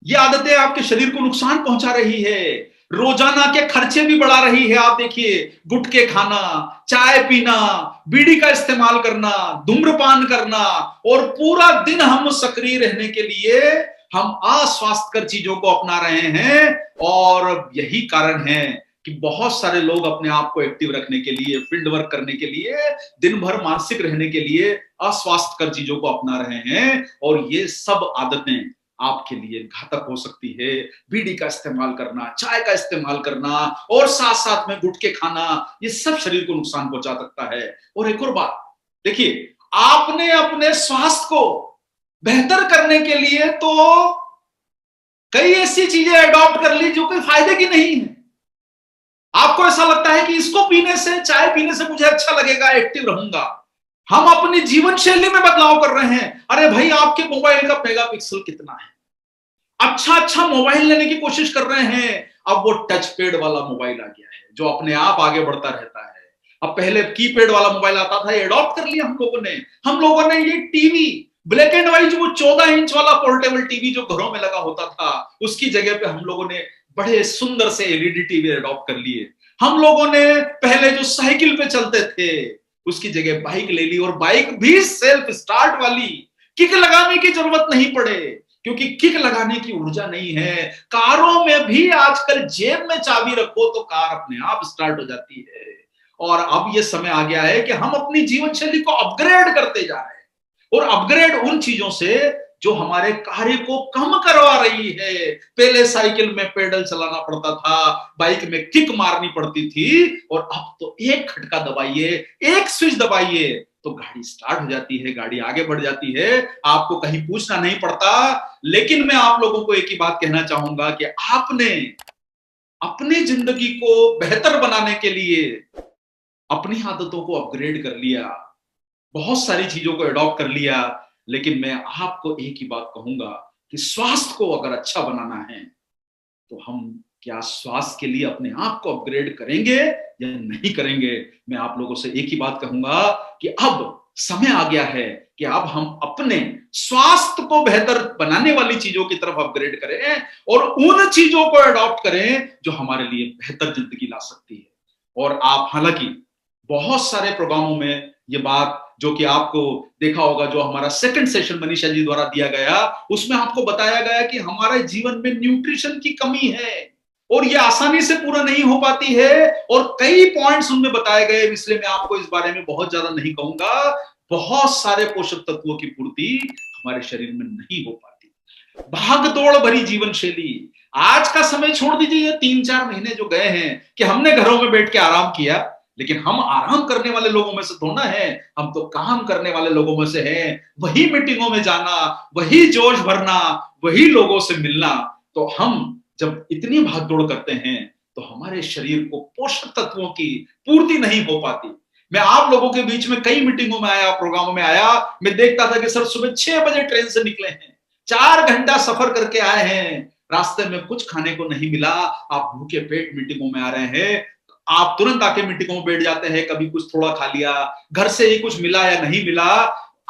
ये आदतें आपके शरीर को नुकसान पहुंचा रही है, रोजाना के खर्चे भी बढ़ा रही है। आप देखिए, गुटखे खाना, चाय पीना, बीड़ी का इस्तेमाल करना, धूम्रपान करना, और पूरा दिन हम सक्रिय रहने के लिए हम अस्वास्थ्यकर चीजों को अपना रहे हैं। और यही कारण है कि बहुत सारे लोग अपने आप को एक्टिव रखने के लिए, फील्ड वर्क करने के लिए, दिन भर मानसिक रहने के लिए अस्वास्थ्यकर चीजों को अपना रहे हैं। और ये सब आदतें आपके लिए घातक हो सकती है। बीड़ी का इस्तेमाल करना, चाय का इस्तेमाल करना, और साथ साथ में गुटखे खाना, ये सब शरीर को नुकसान पहुंचा सकता है। और एक और बात देखिए, आपने अपने स्वास्थ्य को बेहतर करने के लिए तो कई ऐसी चीजें अडॉप्ट कर ली जो कोई फायदे की नहीं है। आपको ऐसा लगता है कि इसको पीने से, चाय पीने से मुझे अच्छा लगेगा, एक्टिव रहूंगा। हम अपनी जीवन शैली में बदलाव कर रहे हैं। अरे भाई, आपके मोबाइल का मेगापिक्सल कितना है? अच्छा अच्छा मोबाइल लेने की कोशिश कर रहे हैं। अब वो टच पैड वाला मोबाइल आ गया है जो अपने आप आगे बढ़ता रहता है। अब पहले कीपैड वाला मोबाइल आता था, ये अडॉप्ट कर लिया हम लोगों ने ये टीवी ब्लैक एंड व्हाइट, जो वो 14 इंच वाला पोर्टेबल टीवी जो घरों में लगा होता था, उसकी जगह पे हम लोगों ने बड़े सुंदर से एलईडी टीवी अडॉप्ट कर लिए। हम लोगों ने पहले जो साइकिल पे चलते थे, उसकी जगह बाइक ले ली, और बाइक भी सेल्फ स्टार्ट वाली, किक लगाने की जरूरत नहीं पड़े, क्योंकि किक लगाने की ऊर्जा नहीं है। कारों में भी आजकल जेब में चाबी रखो तो कार अपने आप स्टार्ट हो जाती है। और अब यह समय आ गया है कि हम अपनी जीवन शैली को अपग्रेड करते जा रहे हैं, और अपग्रेड उन चीजों से जो हमारे कार्य को कम करवा रही है। पहले साइकिल में पेडल चलाना पड़ता था, बाइक में किक मारनी पड़ती थी, और अब तो एक खटका दबाइए, एक स्विच दबाइए तो गाड़ी स्टार्ट हो जाती है, गाड़ी आगे बढ़ जाती है, आपको कहीं पूछना नहीं पड़ता। लेकिन मैं आप लोगों को एक ही बात कहना चाहूंगा कि आपने अपनी जिंदगी को बेहतर बनाने के लिए अपनी आदतों को अपग्रेड कर लिया, बहुत सारी चीजों को अडॉप्ट कर लिया। लेकिन मैं आपको एक ही बात कहूंगा कि स्वास्थ्य को अगर अच्छा बनाना है तो हम क्या स्वास्थ्य के लिए अपने आप को अपग्रेड करेंगे या नहीं करेंगे? मैं आप लोगों से एक ही बात कहूंगा कि अब समय आ गया है कि अब हम अपने स्वास्थ्य को बेहतर बनाने वाली चीजों की तरफ अपग्रेड करें, और उन चीजों को अडॉप्ट करें जो हमारे लिए बेहतर जिंदगी ला सकती है। और आप हालांकि बहुत सारे प्रोग्रामों में ये बात, जो कि आपको देखा होगा, जो हमारा सेकंड सेशन मनीषा जी द्वारा दिया गया, उसमें आपको बताया गया कि हमारे जीवन में न्यूट्रिशन की कमी है और ये आसानी से पूरा नहीं हो पाती है, और कई पॉइंट्स उनमें बताए गए। इसलिए मैं आपको इस बारे में बहुत ज्यादा नहीं कहूंगा। बहुत सारे पोषक तत्वों की पूर्ति हमारे शरीर में नहीं हो पाती। भाग दौड़ भरी जीवन शैली, आज का समय छोड़ दीजिए, 3-4 महीने जो गए हैं कि हमने घरों में बैठ के आराम किया, लेकिन हम आराम करने वाले लोगों में से थोड़ा है, हम तो काम करने वाले लोगों में से हैं। वही मीटिंगों में जाना, वही जोश भरना, वही लोगों से मिलना। तो हम जब इतनी भागदौड़ करते हैं तो हमारे शरीर को पोषक तत्वों की पूर्ति नहीं हो पाती। मैं आप लोगों के बीच में कई मीटिंगों में आया, प्रोग्रामों में आया, मैं देखता था कि सर सुबह 6 बजे ट्रेन से निकले हैं, 4 घंटा सफर करके आए हैं, रास्ते में कुछ खाने को नहीं मिला, आप भूखे पेट मीटिंगों में आ रहे हैं। आप तुरंत आके मीटिंगों में बैठ जाते हैं, कभी कुछ थोड़ा खा लिया, घर से ही कुछ मिला या नहीं मिला।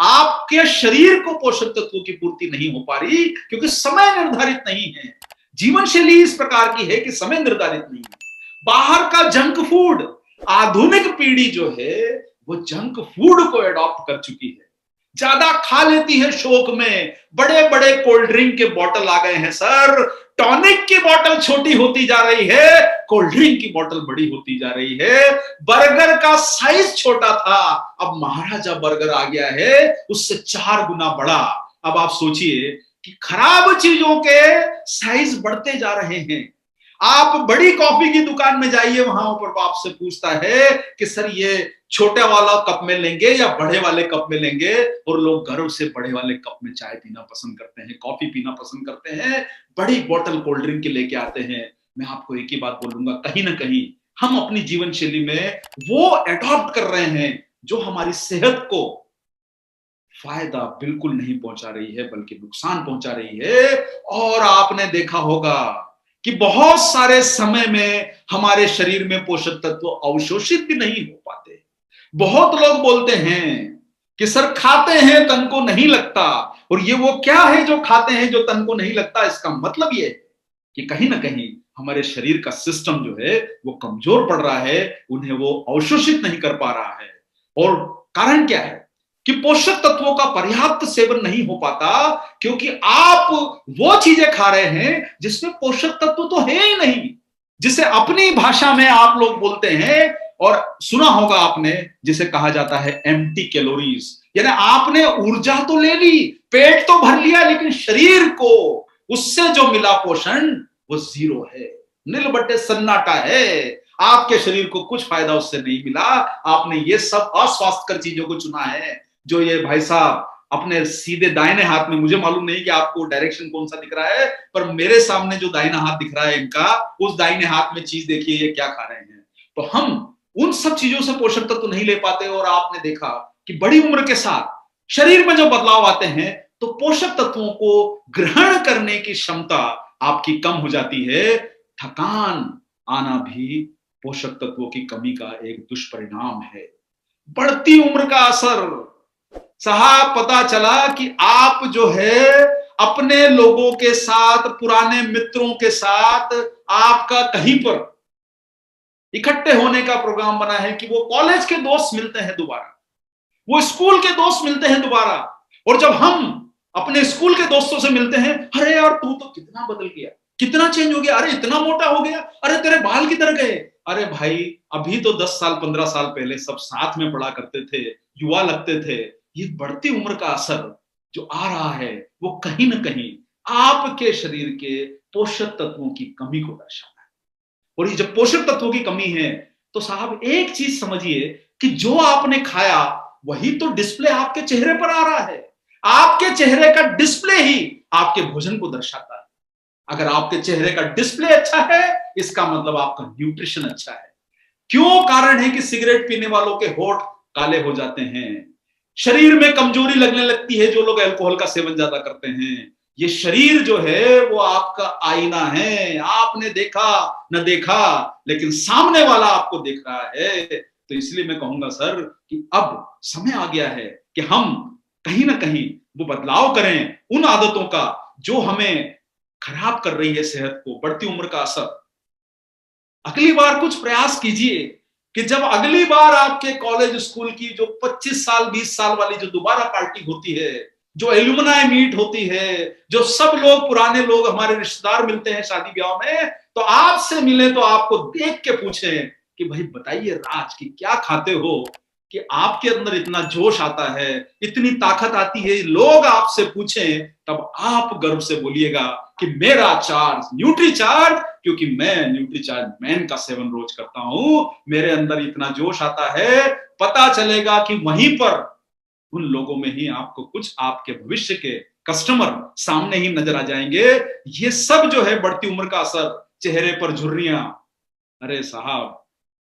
आपके शरीर को पोषक तत्वों की पूर्ति नहीं हो पा रही, क्योंकि समय निर्धारित नहीं है। जीवन शैली इस प्रकार की है कि समय निर्धारित नहीं है। बाहर का जंक फूड, आधुनिक पीढ़ी जो है वो जंक फूड को अडॉप्ट कर चुकी है, ज्यादा खा लेती है शौक में। बड़े बड़े कोल्ड ड्रिंक के बोतल आ गए हैं सर, टॉनिक की बोतल छोटी होती जा रही है, कोल्ड ड्रिंक की बोतल बड़ी होती जा रही है। बर्गर का साइज छोटा था, अब महाराजा बर्गर आ गया है, उससे 4 गुना बड़ा। अब आप सोचिए कि खराब चीजों के साइज बढ़ते जा रहे हैं। आप बड़ी कॉफी की दुकान में जाइए, वहां पर आपसे पूछता है कि सर ये छोटे वाला कप में लेंगे या बड़े वाले कप में लेंगे, और लोग गर्व से बड़े वाले कप में चाय पीना पसंद करते हैं, कॉफी पीना पसंद करते हैं, बड़ी बोतल कोल्ड ड्रिंक की लेके आते हैं। मैं आपको एक ही बात बोलूंगा, कहीं ना कहीं हम अपनी जीवन शैली में वो अडॉप्ट कर रहे हैं जो हमारी सेहत को फायदा बिल्कुल नहीं पहुंचा रही है, बल्कि नुकसान पहुंचा रही है। और आपने देखा होगा कि बहुत सारे समय में हमारे शरीर में पोषक तत्व अवशोषित भी नहीं हो पाते। बहुत लोग बोलते हैं कि सर खाते हैं तन को नहीं लगता, और ये वो क्या है जो खाते हैं जो तन को नहीं लगता? इसका मतलब ये कि कहीं ना कहीं हमारे शरीर का सिस्टम जो है वो कमजोर पड़ रहा है, उन्हें वो अवशोषित नहीं कर पा रहा है। और कारण क्या है कि पोषक तत्वों का पर्याप्त सेवन नहीं हो पाता, क्योंकि आप वो चीजें खा रहे हैं जिसमें पोषक तत्व तो है ही नहीं, जिसे अपनी भाषा में आप लोग बोलते हैं, और सुना होगा आपने, जिसे कहा जाता है एम्प्टी कैलोरीज। यानी आपने ऊर्जा तो ले ली, पेट तो भर लिया, लेकिन शरीर को उससे जो मिला पोषण वो जीरो है, नील बट्टे सन्नाटा है। आपके शरीर को कुछ फायदा उससे नहीं मिला। आपने ये सब अस्वास्थ्यकर चीजों को चुना है, जो ये भाई साहब अपने सीधे दाहिने हाथ में, मुझे मालूम नहीं कि आपको डायरेक्शन कौन सा दिख रहा है, पर मेरे सामने जो दाहिना हाथ दिख रहा है इनका, उस दाहिने हाथ में चीज देखिए ये क्या खा रहे हैं। तो हम उन सब चीजों से पोषक तत्व नहीं ले पाते, और आपने देखा कि बड़ी उम्र के साथ शरीर में जो बदलाव आते हैं तो पोषक तत्वों को ग्रहण करने की क्षमता आपकी कम हो जाती है। थकान आना भी पोषक तत्वों की कमी का एक दुष्परिणाम है। बढ़ती उम्र का असर साहब, पता चला कि आप जो है अपने लोगों के साथ, पुराने मित्रों के साथ आपका कहीं पर इकट्ठे होने का प्रोग्राम बना है कि वो कॉलेज के दोस्त मिलते हैं दोबारा, वो स्कूल के दोस्त मिलते हैं दोबारा, और जब हम अपने स्कूल के दोस्तों से मिलते हैं, अरे यार तू तो कितना बदल गया, कितना चेंज हो गया, अरे इतना मोटा हो गया, अरे तेरे बाल किधर गए? अरे भाई अभी तो 10 साल 15 साल पहले सब साथ में पढ़ा करते थे, युवा लगते थे। ये बढ़ती उम्र का असर जो आ रहा है वो कहीं ना कहीं आपके शरीर के पोषक तत्वों की कमी को दर्शाता है। और ये जब पोषक तत्वों की कमी है तो साहब एक चीज समझिए कि जो आपने खाया वही तो डिस्प्ले आपके चेहरे पर आ रहा है। आपके चेहरे का डिस्प्ले ही आपके भोजन को दर्शाता है। अगर आपके चेहरे का डिस्प्ले अच्छा है, इसका मतलब आपका न्यूट्रिशन अच्छा है। क्यों कारण है कि सिगरेट पीने वालों के होंठ काले हो जाते हैं, शरीर में कमजोरी लगने लगती है जो लोग अल्कोहल का सेवन ज्यादा करते हैं। ये शरीर जो है वो आपका आईना है, आपने देखा न देखा लेकिन सामने वाला आपको देख रहा है। तो इसलिए मैं कहूंगा सर कि अब समय आ गया है कि हम कहीं ना कहीं वो बदलाव करें उन आदतों का जो हमें खराब कर रही है सेहत को, बढ़ती उम्र का असर। अगली बार कुछ प्रयास कीजिए कि जब अगली बार आपके कॉलेज स्कूल की जो 25 साल 20 साल वाली जो दोबारा पार्टी होती है, जो एल्यूमनाई मीट होती है, जो सब लोग पुराने लोग हमारे रिश्तेदार मिलते हैं शादी ब्याह में, तो आपसे मिले तो आपको देख के पूछें कि भाई बताइए राज की क्या खाते हो कि आपके अंदर इतना जोश आता है, इतनी ताकत आती है। लोग आपसे पूछें तब आप गर्व से बोलिएगा कि मेरा चार्ज न्यूट्री चार्ज, क्योंकि मैं न्यूट्री चार्ज मैन का सेवन रोज करता हूं, मेरे अंदर इतना जोश आता है। पता चलेगा कि वहीं पर उन लोगों में ही आपको कुछ आपके भविष्य के कस्टमर सामने ही नजर आ जाएंगे। ये सब जो है बढ़ती उम्र का असर, चेहरे पर झुर्रियां, अरे साहब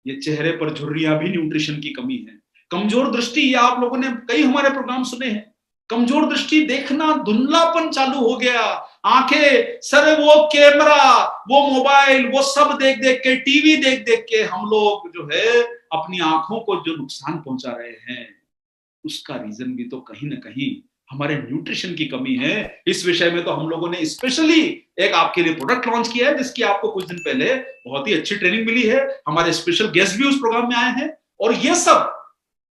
ये चेहरे पर झुर्रियां भी न्यूट्रिशन की कमी है। कमजोर दृष्टि, ये आप लोगों ने कई हमारे प्रोग्राम सुने हैं, कमजोर दृष्टि, देखना धुंधलापन चालू हो गया, आंखें सर वो कैमरा वो मोबाइल वो सब देख देख के, टीवी देख देख के हम लोग जो है अपनी आंखों को जो नुकसान पहुंचा रहे हैं, उसका रीजन भी तो कहीं ना कहीं हमारे न्यूट्रिशन की कमी है। इस विषय में तो हम लोगों ने स्पेशली एक आपके लिए प्रोडक्ट लॉन्च किया है, जिसकी आपको कुछ दिन पहले बहुत ही अच्छी ट्रेनिंग मिली है। हमारे स्पेशल गेस्ट भी उस प्रोग्राम में आए हैं। और ये सब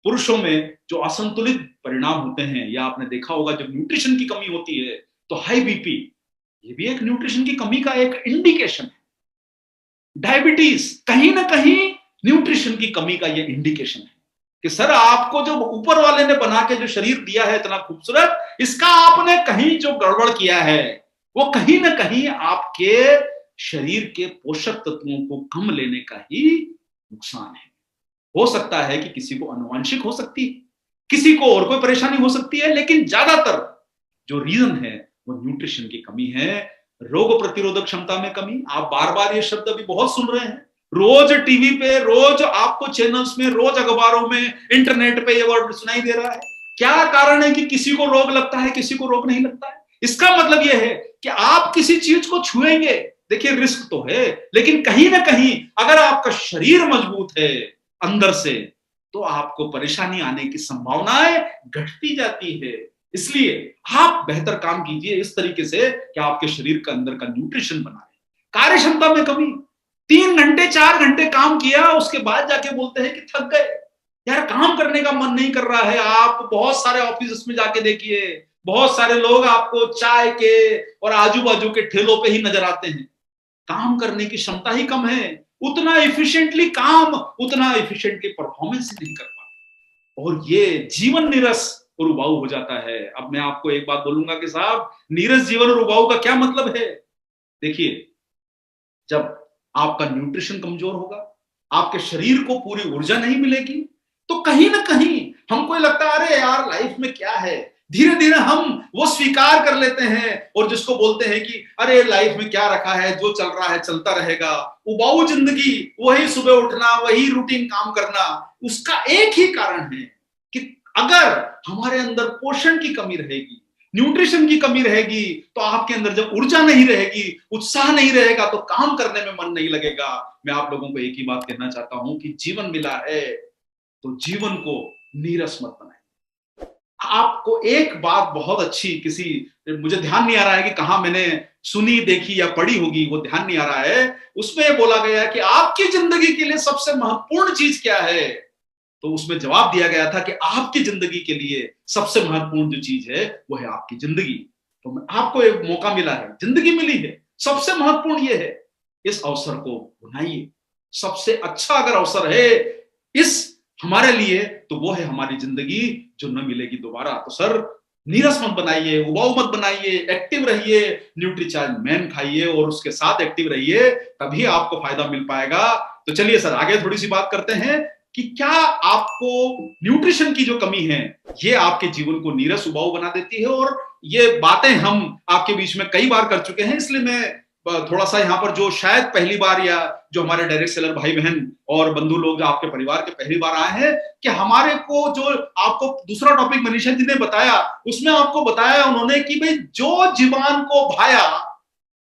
पुरुषों में जो असंतुलित परिणाम होते हैं, या आपने देखा होगा जब न्यूट्रिशन की कमी होती है तो हाई बीपी, ये भी एक न्यूट्रिशन की कमी का एक इंडिकेशन है। डायबिटीज कहीं ना कहीं न्यूट्रिशन की कमी का ये इंडिकेशन है कि सर आपको जो ऊपर वाले ने बना के जो शरीर दिया है इतना खूबसूरत, इसका आपने कहीं जो गड़बड़ किया है वो कहीं ना कहीं आपके शरीर के पोषक तत्वों को कम लेने का ही नुकसान है। हो सकता है कि किसी को आनुवंशिक हो सकती है, किसी को और कोई परेशानी हो सकती है, लेकिन ज्यादातर जो रीजन है वो न्यूट्रिशन की कमी है। रोग प्रतिरोधक क्षमता में कमी, आप बार बार ये शब्द अभी बहुत सुन रहे हैं, रोज टीवी पे, रोज आपको चैनल्स में, रोज अखबारों में, इंटरनेट पे ये वर्ड सुनाई दे रहा है। क्या कारण है कि किसी को रोग लगता है, किसी को रोग नहीं लगता है? इसका मतलब यह है कि आप किसी चीज को छुएंगे, देखिए रिस्क तो है, लेकिन कहीं ना कहीं अगर आपका शरीर मजबूत है अंदर से, तो आपको परेशानी आने की संभावनाएं घटती जाती है। इसलिए आप बेहतर काम कीजिए इस तरीके से कि आपके शरीर के अंदर का न्यूट्रिशन बना रहे। कार्य क्षमता में कमी, 3 घंटे 4 घंटे काम किया, उसके बाद जाके बोलते हैं कि थक गए। यार काम करने का मन नहीं कर रहा है। आप बहुत सारे ऑफिस में जाके देखिए, बहुत सारे लोग आपको चाय के और आजू बाजू के ठेलों पे ही नजर आते हैं। काम करने की क्षमता ही कम है, उतना एफिशिएंटली काम, उतना एफिशिएंटली परफॉर्मेंस नहीं कर पाते, और ये जीवन नीरस और उबाऊ हो जाता है। अब मैं आपको एक बात बोलूंगा कि साहब, नीरस जीवन और उबाऊ का क्या मतलब है। देखिए, जब आपका न्यूट्रिशन कमजोर होगा, आपके शरीर को पूरी ऊर्जा नहीं मिलेगी, तो कहीं ना कहीं हमको लगता है अरे यार लाइफ में क्या है। धीरे धीरे हम वो स्वीकार कर लेते हैं और जिसको बोलते हैं कि अरे लाइफ में क्या रखा है, जो चल रहा है चलता रहेगा। उबाऊ जिंदगी, वही सुबह उठना, वही रूटीन काम करना। उसका एक ही कारण है कि अगर हमारे अंदर पोषण की कमी रहेगी, न्यूट्रिशन की कमी रहेगी, तो आपके अंदर जब ऊर्जा नहीं रहेगी, उत्साह नहीं रहेगा, तो काम करने में मन नहीं लगेगा। मैं आप लोगों को एक ही बात कहना चाहता हूं कि जीवन मिला है तो जीवन को नीरस मत बनाए। आपको एक बात बहुत अच्छी, किसी, मुझे ध्यान नहीं आ रहा है कि कहां मैंने सुनी, देखी या पढ़ी होगी, वो ध्यान नहीं आ रहा है। उसमें बोला गया है कि आपकी जिंदगी के लिए सबसे महत्वपूर्ण चीज क्या है। तो उसमें जवाब दिया गया था कि आपकी जिंदगी के लिए सबसे महत्वपूर्ण जो चीज है वो है आपकी जिंदगी। तो आपको एक मौका मिला है, जिंदगी मिली है, सबसे महत्वपूर्ण ये है, इस अवसर को बनाइए। सबसे अच्छा अगर अवसर है इस हमारे लिए, तो वो है हमारी जिंदगी, जो न मिलेगी दोबारा। तो सर, नीरस मत बनाइए, उबाऊ मत बनाइए, एक्टिव रहिए, न्यूट्रीचार्ज मैन खाइए और उसके साथ एक्टिव रहिए, तभी आपको फायदा मिल पाएगा। तो चलिए सर, आगे थोड़ी सी बात करते हैं कि क्या आपको न्यूट्रिशन की जो कमी है ये आपके जीवन को नीरस उबाऊ बना देती है। और ये बातें हम आपके बीच में कई बार कर चुके हैं, इसलिए मैं थोड़ा सा यहाँ पर, जो शायद पहली बार या जो हमारे डायरेक्ट सेलर भाई बहन और बंधु लोग जो आपके परिवार के पहली बार आए हैं, कि हमारे को जो आपको दूसरा टॉपिक मनीषा जी ने बताया, उसमें आपको बताया उन्होंने कि भाई जो जीवान को भाया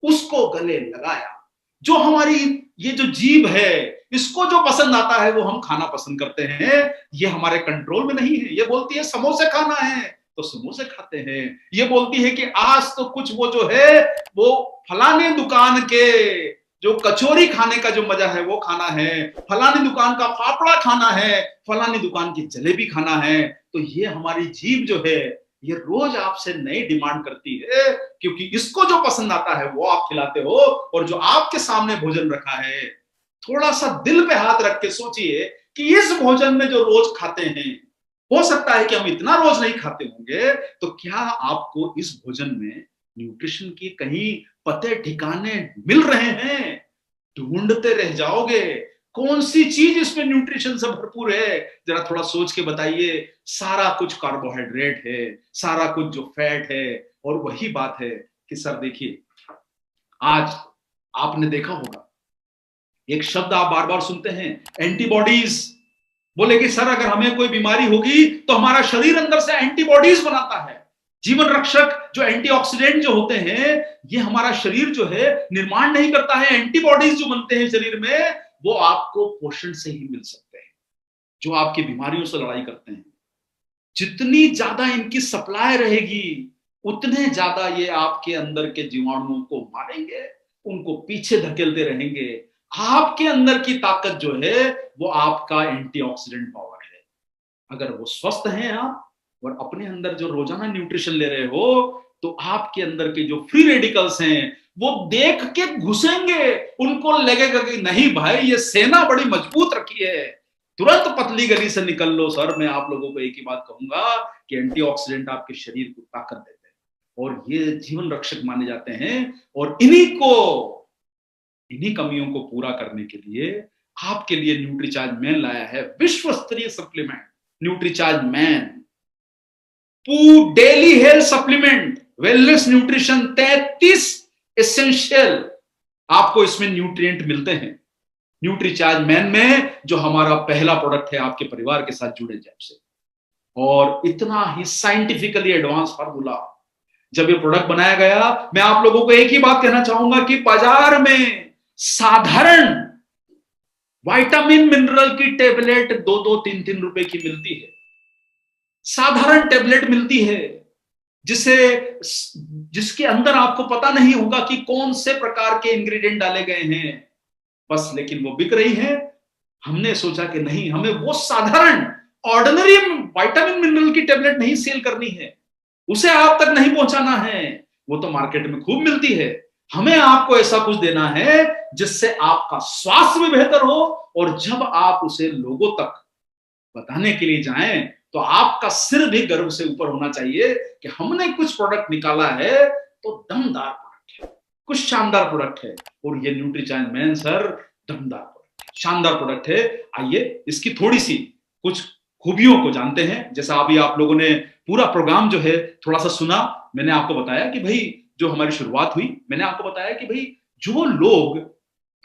उसको गले लगाया। जो हमारी ये जो जीभ है, इसको जो पसंद आता है वो हम खाना पसंद करते हैं। ये हमारे कंट्रोल में नहीं है। ये बोलती है समोसे खाना है तो समोसे खाते हैं। ये बोलती है कि आज तो कुछ वो जो है वो फलाने दुकान के जो कचौरी खाने का जो मजा है वो खाना है, फलानी दुकान का फाफड़ा खाना है, फलानी दुकान की जलेबी खाना है। तो ये हमारी जीभ जो है ये रोज आपसे नई डिमांड करती है, क्योंकि इसको जो पसंद आता है वो आप खिलाते हो, और जो आपके सामने भोजन रखा है, थोड़ा सा दिल पे हाथ रख के सोचिए कि इस भोजन में जो रोज खाते हैं, हो सकता है कि हम इतना रोज नहीं खाते होंगे, तो क्या आपको इस भोजन में न्यूट्रिशन की कहीं पते ठिकाने मिल रहे हैं? ढूंढते रह जाओगे कौन सी चीज इसमें न्यूट्रिशन से भरपूर है। जरा थोड़ा सोच के बताइए। सारा कुछ कार्बोहाइड्रेट है, सारा कुछ जो फैट है, और वही बात है कि सर देखिए, आज आपने देखा होगा एक शब्द आप बार बार सुनते हैं, एंटीबॉडीज। बोले कि सर अगर हमें कोई बीमारी होगी तो हमारा शरीर अंदर से एंटीबॉडीज बनाता है। जीवन रक्षक जो एंटीऑक्सीडेंट जो होते हैं, ये हमारा शरीर जो है निर्माण नहीं करता है। एंटीबॉडीज जो बनते हैं शरीर में, वो आपको पोषण से ही मिल सकते हैं, जो आपकी बीमारियों से लड़ाई करते हैं। जितनी ज्यादा इनकी सप्लाई रहेगी, उतने ज्यादा ये आपके अंदर के जीवाणुओं को मारेंगे, उनको पीछे धकेलते रहेंगे। आपके अंदर की ताकत जो है वो आपका एंटीऑक्सीडेंट पावर है। अगर वो स्वस्थ हैं आप, और अपने अंदर जो रोजाना न्यूट्रिशन ले रहे हो, तो आपके अंदर के जो फ्री रेडिकल्स हैं वो देख के घुसेंगे। उनको लगेगा कि नहीं भाई, ये सेना बड़ी मजबूत रखी है, तुरंत पतली गली से निकल लो। सर मैं आप लोगों को एक ही बात कहूंगा कि एंटीऑक्सीडेंट आपके शरीर को ताकत देते हैं और ये जीवन रक्षक माने जाते हैं। और इन्हीं कमियों को पूरा करने के लिए आपके लिए न्यूट्रीचार्ज मैन लाया है विश्व स्तरीय supplement, Nutricharge man daily health supplement, wellness nutrition, 33 essential आपको इसमें न्यूट्रिएंट मिलते हैं न्यूट्रीचार्ज मैन में, जो हमारा पहला प्रोडक्ट है आपके परिवार के साथ जुड़े जब से। और इतना ही साइंटिफिकली एडवांस फार्मूला जब ये प्रोडक्ट बनाया गया, मैं आप लोगों को एक ही बात कहना चाहूंगा कि बाजार में साधारण विटामिन मिनरल की टेबलेट 2-2, 3-3 रुपए की मिलती है, साधारण टेबलेट मिलती है, जिसे जिसके अंदर आपको पता नहीं होगा कि कौन से प्रकार के इंग्रेडिएंट डाले गए हैं, बस लेकिन वो बिक रही है। हमने सोचा कि नहीं, हमें वो साधारण ऑर्डिनरी विटामिन मिनरल की टेबलेट नहीं सेल करनी है, उसे आप तक नहीं पहुंचाना है, वो तो मार्केट में खूब मिलती है। हमें आपको ऐसा कुछ देना है जिससे आपका स्वास्थ्य भी बेहतर हो, और जब आप उसे लोगों तक बताने के लिए जाएं तो आपका सिर भी गर्व से ऊपर होना चाहिए कि हमने कुछ प्रोडक्ट निकाला है तो दमदार प्रोडक्ट है, कुछ शानदार प्रोडक्ट है। और ये न्यूट्रीचार्ज मैन सर दमदार प्रोडक्ट है, शानदार प्रोडक्ट है। आइए इसकी थोड़ी सी कुछ खूबियों को जानते हैं। जैसा अभी आप लोगों ने पूरा प्रोग्राम जो है थोड़ा सा सुना, मैंने आपको बताया कि भाई जो हमारी शुरुआत हुई, मैंने आपको बताया कि भाई जो लोग,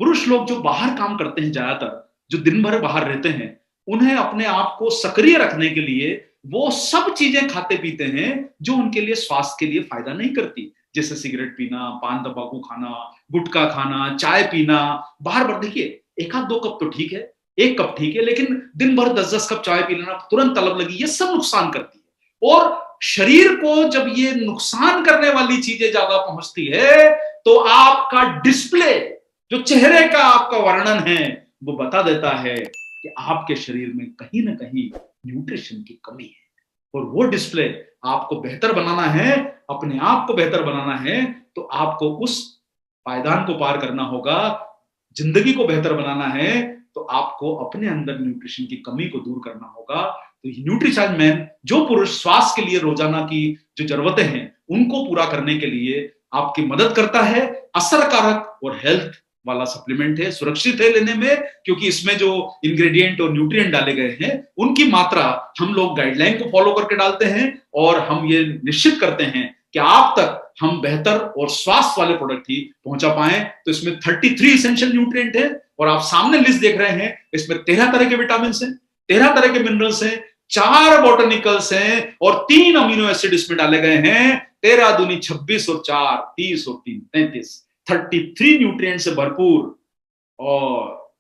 पुरुष लोग जो बाहर काम करते हैं, ज्यादातर जो दिन भर बाहर रहते हैं, उन्हें अपने आप को सक्रिय रखने के लिए वो सब चीजें खाते पीते हैं जो उनके लिए स्वास्थ्य के लिए फायदा नहीं करती, जैसे सिगरेट पीना, पान तंबाकू खाना, गुटखा खाना, चाय पीना। बार बार देखिए, एक आध दो कप तो ठीक है, एक कप ठीक है, लेकिन दिन भर 10-10 कप चाय पी लेना, तुरंत तलब लगी, ये सब नुकसान करती है। और शरीर को जब ये नुकसान करने वाली चीजें ज्यादा पहुंचती है तो आपका डिस्प्ले, जो चेहरे का आपका वर्णन है, वो बता देता है कि आपके शरीर में कहीं ना कहीं न्यूट्रिशन की कमी है। और वो डिस्प्ले आपको बेहतर बनाना है, अपने आप को बेहतर बनाना है, तो आपको उस पायदान को पार करना होगा। जिंदगी को बेहतर बनाना है तो आपको अपने अंदर न्यूट्रिशन की कमी को दूर करना होगा। तो न्यूट्रीचार्ज मैन जो पुरुष स्वास्थ्य के लिए रोजाना की जो जरूरतें हैं उनको पूरा करने के लिए आपकी मदद करता है, असरकारक और हेल्थ वाला सप्लीमेंट है, सुरक्षित है लेने में, क्योंकि इसमें जो इंग्रेडिएंट और न्यूट्रिएंट डाले गए हैं उनकी मात्रा हम लोग गाइडलाइन को फॉलो करके डालते हैं, और हम ये निश्चित करते हैं कि आप तक हम बेहतर और स्वास्थ्य वाले प्रोडक्ट ही पहुंचा पाए। तो इसमें 33 इसेंशियल न्यूट्रिएंट है, और आप सामने लिस्ट देख रहे हैं, इसमें 13 तरह के विटामिन हैं, 13 तरह के मिनरल्स हैं, 4 बॉटनिकल्स हैं, और 3 अमीनो एसिड इसमें डाले गए हैं। 13 दूनी 26 और 4 30 और 3 33, 33 न्यूट्रिएंट से भरपूर। और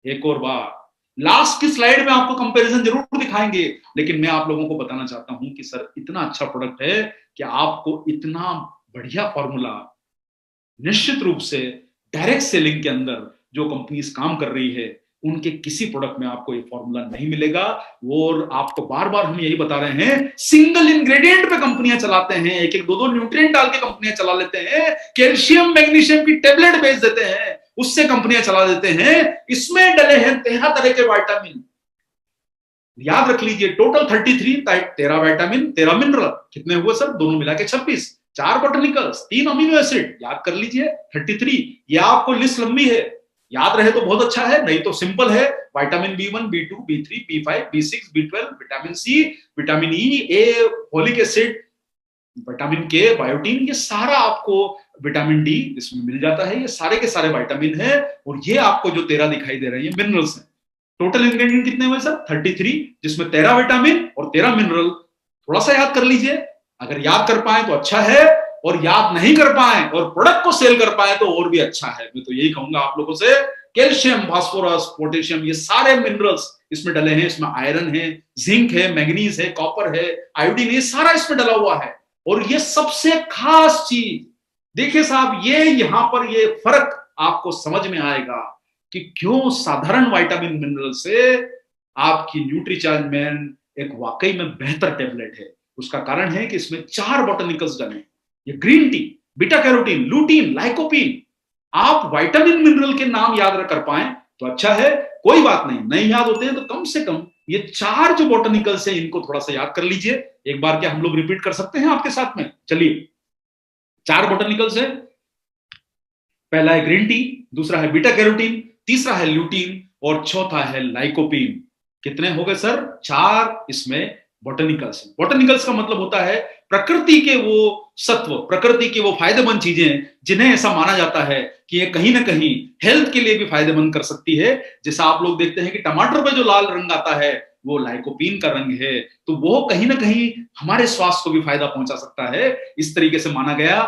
एक और बार, लास्ट की स्लाइड में आपको कंपैरिजन जरूर दिखाएंगे, लेकिन मैं आप लोगों को बताना चाहता हूं कि सर इतना अच्छा प्रोडक्ट है कि आपको इतना बढ़िया फॉर्मूला, निश्चित रूप से डायरेक्ट सेलिंग के अंदर जो कंपनीज काम कर रही है उनके किसी प्रोडक्ट में आपको ये फॉर्मूला नहीं मिलेगा। और आपको बार बार हम यही बता रहे हैं, सिंगल इंग्रेडिएंट पे कंपनियां चलाते हैं, एक एक दो दो न्यूट्रिएंट डाल के कंपनियां चला लेते हैं, कैल्शियम मैग्नीशियम की टेबलेट बेच देते हैं, उससे कंपनियां चला देते हैं। इसमें डले हैं 13 तरह के विटामिन, याद रख लीजिए, टोटल 33, 13 विटामिन 13 मिनरल, कितने हुए सर? दोनों मिला के 26, 4 बॉटनिकल्स, 3 अमीनो एसिड, याद कर लीजिए 33। ये आपको लिस्ट लंबी है, याद रहे तो बहुत अच्छा है, नहीं तो सिंपल है। Vitamin B1, B2, B3, B5, B6, B12, vitamin C, vitamin E, A, folic acid, vitamin K, biotin, ये सारा आपको, विटामिन डी इसमें मिल जाता है। ये सारे के सारे विटामिन है, और ये आपको जो 13 दिखाई दे रहे हैं मिनरल्स हैं। टोटल इंग्रेडिएंट कितने हुए सर? 33, जिसमें 13 विटामिन और 13 मिनरल। थोड़ा सा याद कर लीजिए, अगर याद कर पाए तो अच्छा है, और याद नहीं कर पाए और प्रोडक्ट को सेल कर पाए तो और भी अच्छा है। मैं तो यही कहूंगा आप लोगों से, कैल्शियम, फास्फोरस, पोटेशियम, ये सारे मिनरल्स इसमें डले हैं। इसमें आयरन है, जिंक है, मैग्नीज है, कॉपर है, आयोडीन, ये सारा इसमें डला हुआ है। और ये सबसे खास चीज देखिए साहब, ये यहां पर ये फर्क आपको समझ में आएगा कि क्यों साधारण विटामिन मिनरल से आपकी न्यूट्रीचार्ज मैन एक वाकई में बेहतर टेबलेट है। उसका कारण है कि इसमें 4 बॉटनिकल्स डले हैं। ये green tea, beta carotene, lutein, lycopene. आप विटामिन मिनरल के नाम याद कर पाए तो अच्छा है, कोई बात नहीं याद होते हैं तो कम से कम ये 4 जो बॉटनिकल्स हैं इनको थोड़ा सा याद कर लीजिए। एक बार क्या हम लोग रिपीट कर सकते हैं आपके साथ में? चलिए, 4 बॉटनिकल्स है, पहला है ग्रीन टी, दूसरा है बीटा कैरोटीन, तीसरा है ल्यूटीन, और चौथा है लाइकोपीन। कितने हो गए सर? 4 इसमें बॉटनिकल्स। बॉटनिकल्स का मतलब होता है प्रकृति के वो सत्व, प्रकृति की वो फायदेमंद चीजें जिन्हें ऐसा माना जाता है कि ये कहीं ना कहीं हेल्थ के लिए भी फायदेमंद कर सकती है। जैसा आप लोग देखते हैं कि टमाटर पे जो लाल रंग आता है वो लाइकोपीन का रंग है, तो वो कहीं ना कहीं हमारे स्वास्थ्य को भी फायदा पहुंचा सकता है, इस तरीके से माना गया।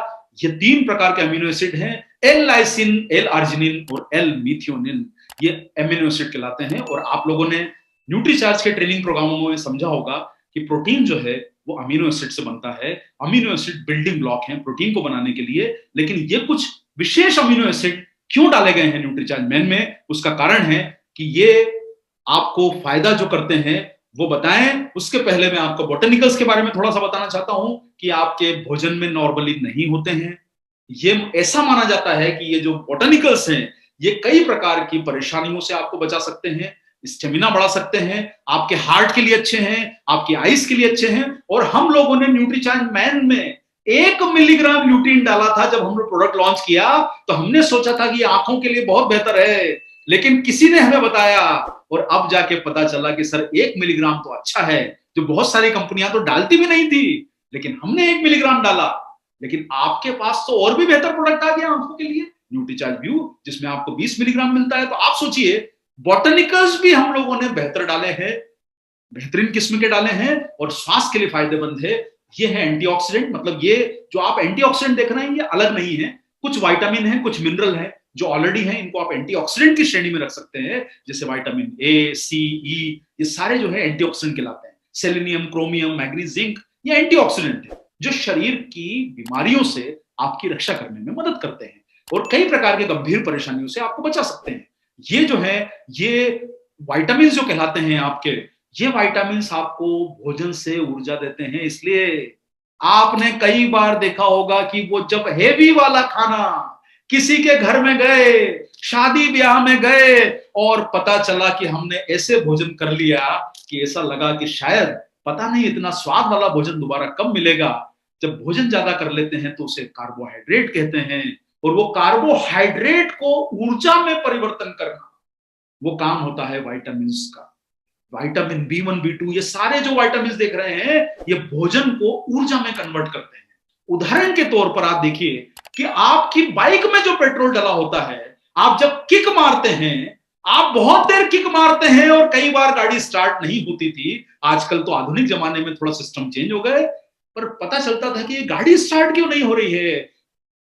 ये 3 प्रकार के अमीनो एसिड हैं, एल लाइसिन, एल आर्जिनिन और एल मिथियोनिन। ये एमिनो एसिड कहलाते हैं। और आप लोगों ने न्यूट्रीचार्ज के ट्रेनिंग प्रोग्रामों में समझा होगा कि प्रोटीन जो है वो अमीनो एसिड से बनता है। अमीनो एसिड बिल्डिंग ब्लॉक हैं प्रोटीन को बनाने के लिए, लेकिन ये कुछ विशेष अमीनो एसिड क्यों डाले गए हैं न्यूट्रीचार्ज मैन में, उसका कारण है कि ये आपको फायदा जो करते हैं वो बताएं। उसके पहले मैं आपको बोटेनिकल्स के बारे में थोड़ा सा बताना चाहता हूं कि आपके भोजन में नॉर्मली नहीं होते हैं। ये ऐसा माना जाता है कि ये जो बोटेनिकल्स हैं ये कई प्रकार की परेशानियों से आपको बचा सकते हैं, स्टेमिना बढ़ा सकते हैं, आपके हार्ट के लिए अच्छे हैं, आपकी आइस के लिए अच्छे हैं। और हम लोगों ने न्यूट्रीचार्ज मैन में 1 मिलीग्राम ल्यूटीन डाला था। जब हमने प्रोडक्ट लॉन्च किया तो हमने सोचा था कि आंखों के लिए बहुत बेहतर है, लेकिन किसी ने हमें बताया और अब जाके पता चला कि सर 1 मिलीग्राम तो अच्छा है, जो बहुत सारी कंपनियां तो डालती भी नहीं थी, लेकिन हमने 1 मिलीग्राम डाला। लेकिन आपके पास तो और भी बेहतर प्रोडक्ट आ गया आंखों के लिए, न्यूट्रीचार्ज व्यू, जिसमें आपको 20 मिलीग्राम मिलता है। तो आप सोचिए, बॉटनिकल्स भी हम लोगों ने बेहतर डाले हैं, बेहतरीन किस्म के डाले हैं और स्वास्थ्य के लिए फायदेमंद है। ये है एंटीऑक्सीडेंट, मतलब ये जो आप एंटीऑक्सीडेंट देख रहे हैं ये अलग नहीं है, कुछ विटामिन है, कुछ मिनरल है जो ऑलरेडी है, इनको आप एंटीऑक्सीडेंट की श्रेणी में रख सकते हैं। जैसे विटामिन ए, सी, ई, ये सारे जो है एंटीऑक्सीडेंट कहलाते हैं। सेलेनियम, क्रोमियम, मैग्नीज, जिंक, ये एंटीऑक्सीडेंट है जो शरीर की बीमारियों से आपकी रक्षा करने में मदद करते हैं और कई प्रकार के गंभीर परेशानियों से आपको बचा सकते हैं। ये जो है ये विटामिन जो कहलाते हैं आपके, ये विटामिन आपको भोजन से ऊर्जा देते हैं। इसलिए आपने कई बार देखा होगा कि वो जब हेवी वाला खाना, किसी के घर में गए, शादी ब्याह में गए और पता चला कि हमने ऐसे भोजन कर लिया कि ऐसा लगा कि शायद पता नहीं इतना स्वाद वाला भोजन दोबारा कब मिलेगा। जब भोजन ज्यादा कर लेते हैं तो उसे कार्बोहाइड्रेट कहते हैं और वो कार्बोहाइड्रेट को ऊर्जा में परिवर्तन करना, वो काम होता है विटामिन का। विटामिन B1, B2, ये सारे जो विटामिन देख रहे हैं ये भोजन को ऊर्जा में कन्वर्ट करते हैं। उदाहरण के तौर पर आप देखिए कि आपकी बाइक में जो पेट्रोल डला होता है, आप जब किक मारते हैं, आप बहुत देर किक मारते हैं और कई बार गाड़ी स्टार्ट नहीं होती थी। आजकल तो आधुनिक जमाने में थोड़ा सिस्टम चेंज हो गए, पर पता चलता था कि ये गाड़ी स्टार्ट क्यों नहीं हो रही है।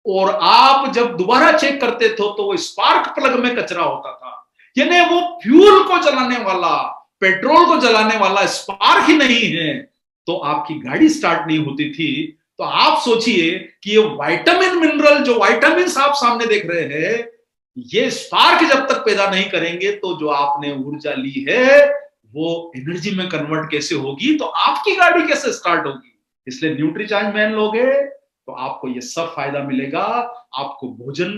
और आप जब दोबारा चेक करते थे तो वो स्पार्क प्लग में कचरा होता था, यानी वो फ्यूल को जलाने वाला, पेट्रोल को जलाने वाला स्पार्क ही नहीं है, तो आपकी गाड़ी स्टार्ट नहीं होती थी। तो आप सोचिए कि ये विटामिन, मिनरल, जो विटामिन आप सामने देख रहे हैं, ये स्पार्क जब तक पैदा नहीं करेंगे तो जो आपने ऊर्जा ली है वो एनर्जी में कन्वर्ट कैसे होगी, तो आपकी गाड़ी कैसे स्टार्ट होगी। इसलिए न्यूट्रीचार्ज मैन लोगे तो आपको ये सब फायदा मिलेगा। आपको भोजन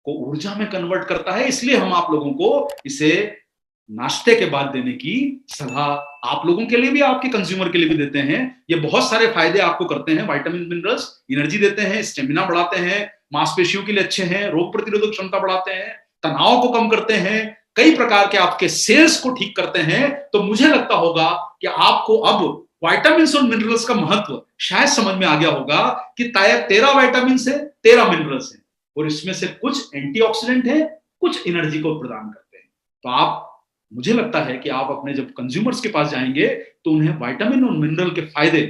को ऊर्जा में कन्वर्ट करता है, इसलिए हम आप लोगों को इसे नाश्ते के बाद देने की सलाह आप लोगों के लिए भी, आपके कंज्यूमर के लिए भी देते हैं। ये बहुत सारे फायदे आपको करते हैं। विटामिन, मिनरल्स एनर्जी देते हैं, स्टेमिना बढ़ाते हैं, मांसपेशियों के लिए अच्छे हैं, रोग प्रतिरोधक क्षमता बढ़ाते हैं, तनाव को कम करते हैं, कई प्रकार के आपके सेल्स को ठीक करते हैं। तो मुझे लगता होगा कि आपको अब विटामिन और मिनरल्स का महत्व शायद समझ में आ गया होगा कि 13 विटामिन है, 13 मिनरल्स हैं और इसमें से कुछ एंटीऑक्सीडेंट है, कुछ एनर्जी को प्रदान करते हैं। तो आप, मुझे लगता है कि आप अपने जब कंज्यूमर्स के पास जाएंगे तो उन्हें विटामिन और मिनरल के फायदे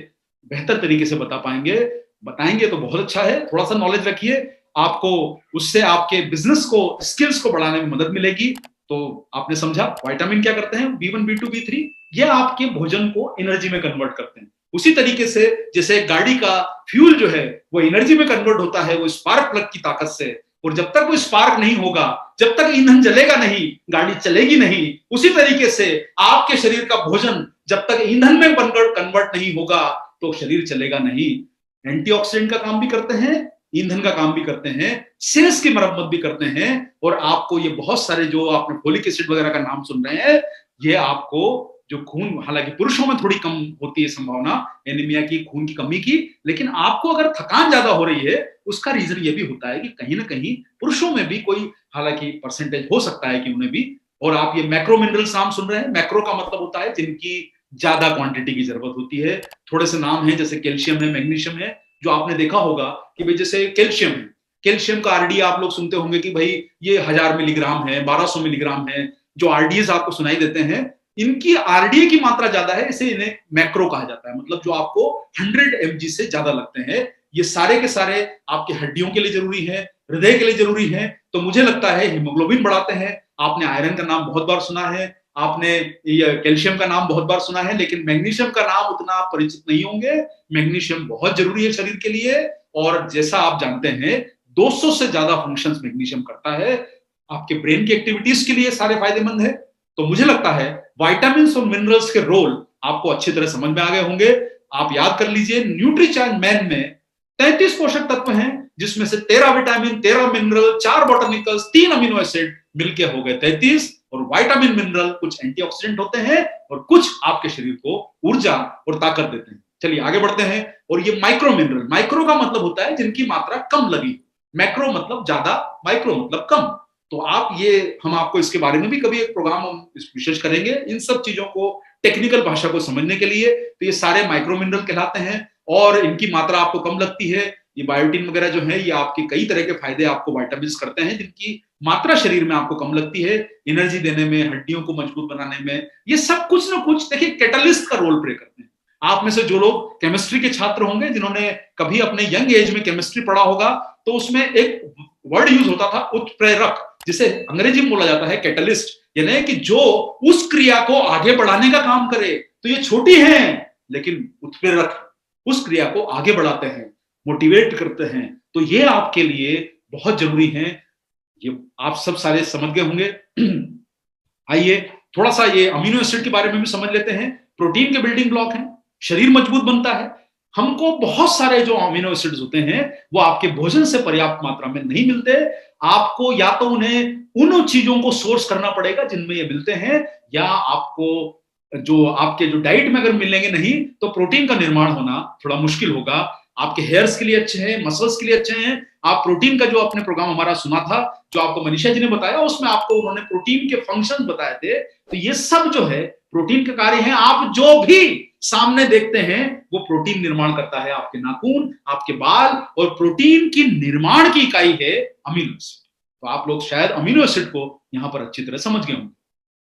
बेहतर तरीके से बता पाएंगे, बताएंगे तो बहुत अच्छा है। थोड़ा सा नॉलेज रखिए, आपको उससे आपके बिजनेस को, स्किल्स को बढ़ाने में मदद मिलेगी। तो आपने समझा विटामिन क्या करते हैं, B1, B2, B3, ये आपके भोजन को एनर्जी में कन्वर्ट करते हैं। उसी तरीके से जैसे गाड़ी का फ्यूल जो है वो एनर्जी में कन्वर्ट होता है, वो स्पार्क प्लग की ताकत से, और जब तक वो स्पार्क नहीं होगा, जब तक ईंधन जलेगा नहीं, गाड़ी चलेगी नहीं। उसी तरीके से आपके शरीर का भोजन जब तक ईंधन में कन्वर्ट नहीं होगा तो शरीर चलेगा नहीं। एंटीऑक्सीडेंट का काम भी करते हैं, ईंधन का काम भी करते हैं, सेल्स की मरम्मत भी करते हैं। और आपको ये बहुत सारे जो आपने फोलिक एसिड वगैरह का नाम सुन रहे हैं, ये आपको जो खून, हालांकि पुरुषों में थोड़ी कम होती है संभावना एनीमिया की, खून की कमी की, लेकिन आपको अगर थकान ज्यादा हो रही है उसका रीजन ये भी होता है कि कहीं ना कहीं पुरुषों में भी कोई, हालांकि परसेंटेज हो सकता है कि उन्हें भी। और आप ये मैक्रो मिनरल्स नाम सुन रहे हैं, मैक्रो का मतलब होता है जिनकी ज्यादा क्वांटिटी की जरूरत होती है। थोड़े से नाम है जैसे कैल्शियम है, मैग्नीशियम है, जो आपने देखा होगा कि भाई जैसे कैल्शियम है, कैल्शियम का आरडी आप लोग सुनते होंगे कि भाई ये 1000 मिलीग्राम है, 1200 मिलीग्राम है, जो आरडीएस आपको सुनाई देते हैं, इनकी आरडीए की मात्रा ज्यादा है, इसे इन्हें मैक्रो कहा जाता है, मतलब जो आपको 100 mg से ज्यादा लगते हैं। ये सारे के सारे आपकी हड्डियों के लिए जरूरी है, हृदय के लिए जरूरी है। तो मुझे लगता है हीमोग्लोबिन बढ़ाते हैं। आपने आयरन का नाम बहुत बार सुना है, आपने ये कैल्शियम का नाम बहुत बार सुना है, लेकिन मैग्नीशियम का नाम उतना आप परिचित नहीं होंगे। मैग्नीशियम बहुत जरूरी है शरीर के लिए, और जैसा आप जानते हैं 200 से ज्यादा फंक्शंस मैग्नीशियम करता है। आपके ब्रेन की एक्टिविटीज के लिए सारे फायदेमंद है। तो मुझे लगता है विटामिन और मिनरल्स के रोल आपको अच्छी तरह समझ में आ गए होंगे। आप याद कर लीजिए, न्यूट्रीचार्ज मैन में 33 पोषक तत्व हैं, जिसमें से 13 विटामिन, 13 मिनरल, 4 बॉटनिकल्स, 3 अमीनो एसिड मिलके हो गए 33। और विटामिन मिनरल कुछ एंटीऑक्सीडेंट होते हैं और कुछ आपके शरीर को ऊर्जा और ताकत देते हैं। चलिए आगे बढ़ते हैं। और ये माइक्रो मिनरल, माइक्रो का मतलब होता है जिनकी मात्रा कम लगी, मैक्रो मतलब ज्यादा, माइक्रो मतलब कम। तो आप ये, हम आपको इसके बारे में भी कभी एक प्रोग्राम हम विशेष करेंगे इन सब चीजों को, टेक्निकल भाषा को समझने के लिए। तो ये सारे माइक्रो मिनरल कहलाते हैं और इनकी मात्रा आपको कम लगती है। ये बायोटिन वगैरह जो है, ये आपके कई तरह के फायदे आपको विटामिन करते हैं, जिनकी मात्रा शरीर में आपको कम लगती है, एनर्जी देने में, हड्डियों को मजबूत बनाने में। ये सब कुछ ना कुछ देखिए कैटलिस्ट का रोल प्ले करते हैं। आप में से जो लोग केमिस्ट्री के छात्र होंगे, जिन्होंने कभी अपने यंग एज में केमिस्ट्री पढ़ा होगा, तो उसमें एक वर्ड यूज होता था उत्प्रेरक, जिसे अंग्रेजी में बोला जाता है कैटलिस्ट, यानी कि जो उस क्रिया को आगे बढ़ाने का काम करे। तो ये छोटी है लेकिन उत्प्रेरक, उस क्रिया को आगे बढ़ाते हैं, मोटिवेट करते हैं। तो ये आपके लिए बहुत जरूरी है। ये आप सब सारे समझ गए होंगे। आइए थोड़ा सा ये अमीनो एसिड के बारे में भी समझ लेते हैं। प्रोटीन के बिल्डिंग ब्लॉक हैं, शरीर मजबूत बनता है। हमको बहुत सारे जो अमीनो एसिड्स होते हैं वो आपके भोजन से पर्याप्त मात्रा में नहीं मिलते। आपको या तो उन्हें उन चीजों को सोर्स करना पड़ेगा जिनमें ये मिलते हैं, या आपको जो आपके जो डाइट में अगर मिलेंगे नहीं, तो प्रोटीन का निर्माण होना थोड़ा मुश्किल होगा। आपके हेयर्स के लिए अच्छे हैं, मसल्स के लिए अच्छे हैं। आप प्रोटीन का जो आपने प्रोग्राम हमारा सुना था, जो आपको मनीषा जी ने बताया, उसमें आपको उन्होंने प्रोटीन के फंक्शंस बताए थे। तो ये सब जो है प्रोटीन के कार्य हैं। आप जो भी सामने देखते हैं वो प्रोटीन निर्माण करता है, आपके नाखून, आपके बाल, और प्रोटीन की निर्माण की इकाई है अमीनो एसिड। तो आप लोग शायद अमीनो एसिड को यहां पर अच्छी तरह समझ गए होंगे।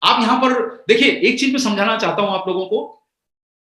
आप यहां पर देखिए, एक चीज मैं समझाना चाहता हूं आप लोगों को।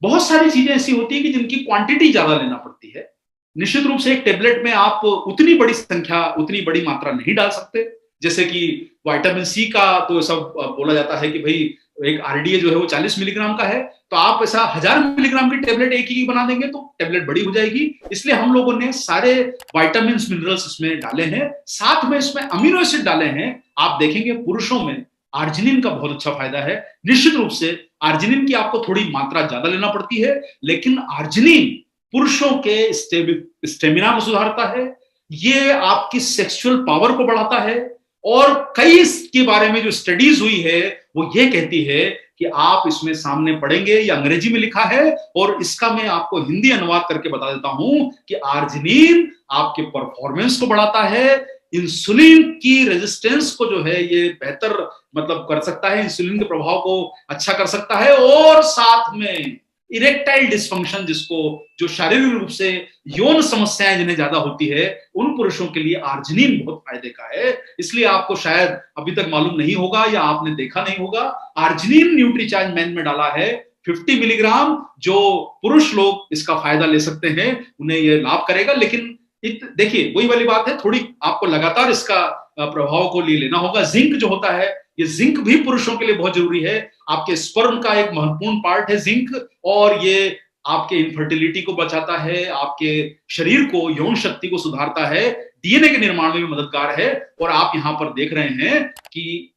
बहुत सारी चीजें ऐसी होती है कि जिनकी क्वांटिटी ज्यादा लेना पड़ती है। निश्चित रूप से एक टेबलेट में आप उतनी बड़ी संख्या, उतनी बड़ी मात्रा नहीं डाल सकते। जैसे कि विटामिन सी का तो सब बोला जाता है कि भाई एक आरडीए जो है वो 40 मिलीग्राम का है, तो आप ऐसा 1000 मिलीग्राम की टेबलेट एक ही बना देंगे तो टेबलेट बड़ी हो जाएगी। इसलिए हम लोगों ने सारे विटामिन मिनरल्स इसमें डाले हैं, साथ में इसमें अमीनो एसिड डाले हैं। आप देखेंगे पुरुषों में आर्जिनिन का बहुत अच्छा फायदा है। निश्चित रूप से आर्जिनिन की आपको थोड़ी मात्रा ज्यादा लेना पड़ती है, लेकिन आर्जिनिन पुरुषों के स्टेमिना को सुधारता है, ये आपकी सेक्सुअल पावर को बढ़ाता है। और कई इसके बारे में जो स्टडीज हुई है वो ये कहती है कि आप इसमें सामने पढ़ेंगे, ये अंग्रेजी में लिखा है और इसका मैं आपको हिंदी अनुवाद करके बता देता हूं कि आर्जिनिन आपके परफॉर्मेंस को बढ़ाता है, इंसुलिन की रेजिस्टेंस को जो है ये बेहतर मतलब कर सकता है, इंसुलिन के प्रभाव को अच्छा कर सकता है, और साथ में इरेक्टाइल डिस्फंक्शन, जिसको जो शारीरिक रूप से यौन समस्याएं जिन्हें ज्यादा होती है, उन पुरुषों के लिए आर्जिनिन बहुत फायदे का है। इसलिए आपको शायद अभी तक मालूम नहीं होगा या आपने देखा नहीं होगा, आर्जिनिन न्यूट्रीचार्ज मैन में डाला है 50 मिलीग्राम। जो पुरुष लोग इसका फायदा ले सकते हैं उन्हें यह लाभ करेगा। लेकिन देखिए वही वाली बात है, थोड़ी आपको लगातार इसका प्रभाव को लिए लेना होगा। जिंक जो होता है, ये जिंक भी पुरुषों के लिए बहुत जरूरी है। आपके स्पर्म का एक महत्वपूर्ण पार्ट है जिंक, और ये आपके इनफर्टिलिटी को बचाता है, आपके शरीर को, यौन शक्ति को सुधारता है, डीएनए के निर्माण में भी मददगार है। और आप यहां पर देख रहे हैं कि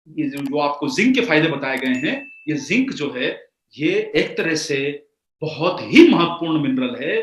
ये जो आपको जिंक के फायदे बताए गए हैं, ये जिंक जो है ये एक तरह से बहुत ही महत्वपूर्ण मिनरल है।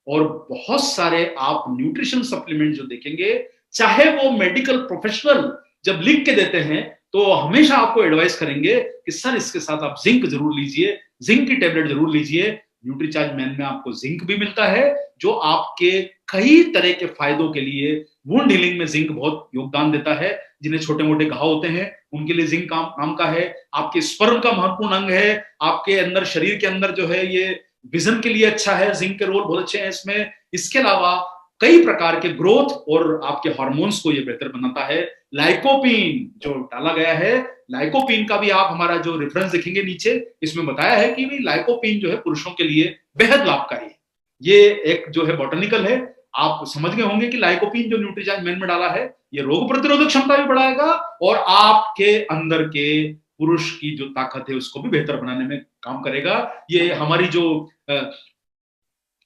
और बहुत सारे आप न्यूट्रिशन सप्लीमेंट जो देखेंगे, चाहे वो मेडिकल प्रोफेशनल जब लिख के देते हैं तो हमेशा आपको एडवाइस करेंगे कि सर इसके साथ आप जिंक जरूर लीजिए, जिंक की टेबलेट जरूर लीजिए। न्यूट्रीचार्ज मैन में आपको जिंक भी मिलता है, जो आपके कई तरह के फायदों के लिए, वुंड हीलिंग में जिंक बहुत योगदान देता है। जिन्हें छोटे मोटे घाव होते हैं उनके लिए जिंक काम का है। आपके स्पर्म का महत्वपूर्ण अंग है। आपके अंदर, शरीर के अंदर जो है ये विजन के लिए अच्छा है, जिंक के रोल बहुत अच्छे हैं इसमें। इसके अलावा कई प्रकार के ग्रोथ और आपके हार्मोन्स को ये बेहतर बनाता है। लाइकोपीन जो डाला गया है, लाइकोपीन का भी आप हमारा जो रेफरेंस देखेंगे नीचे, इसमें बताया है कि भाई लाइकोपीन जो है पुरुषों के लिए बेहद लाभकारी है। ये एक जो है बॉटनिकल है, आप समझ गए होंगे कि लाइकोपीन जो न्यूट्रीचार्ज मैन में डाला है ये रोग प्रतिरोधक क्षमता भी बढ़ाएगा और आपके अंदर के पुरुष की जो ताकत है उसको भी बेहतर बनाने में काम करेगा। ये हमारी जो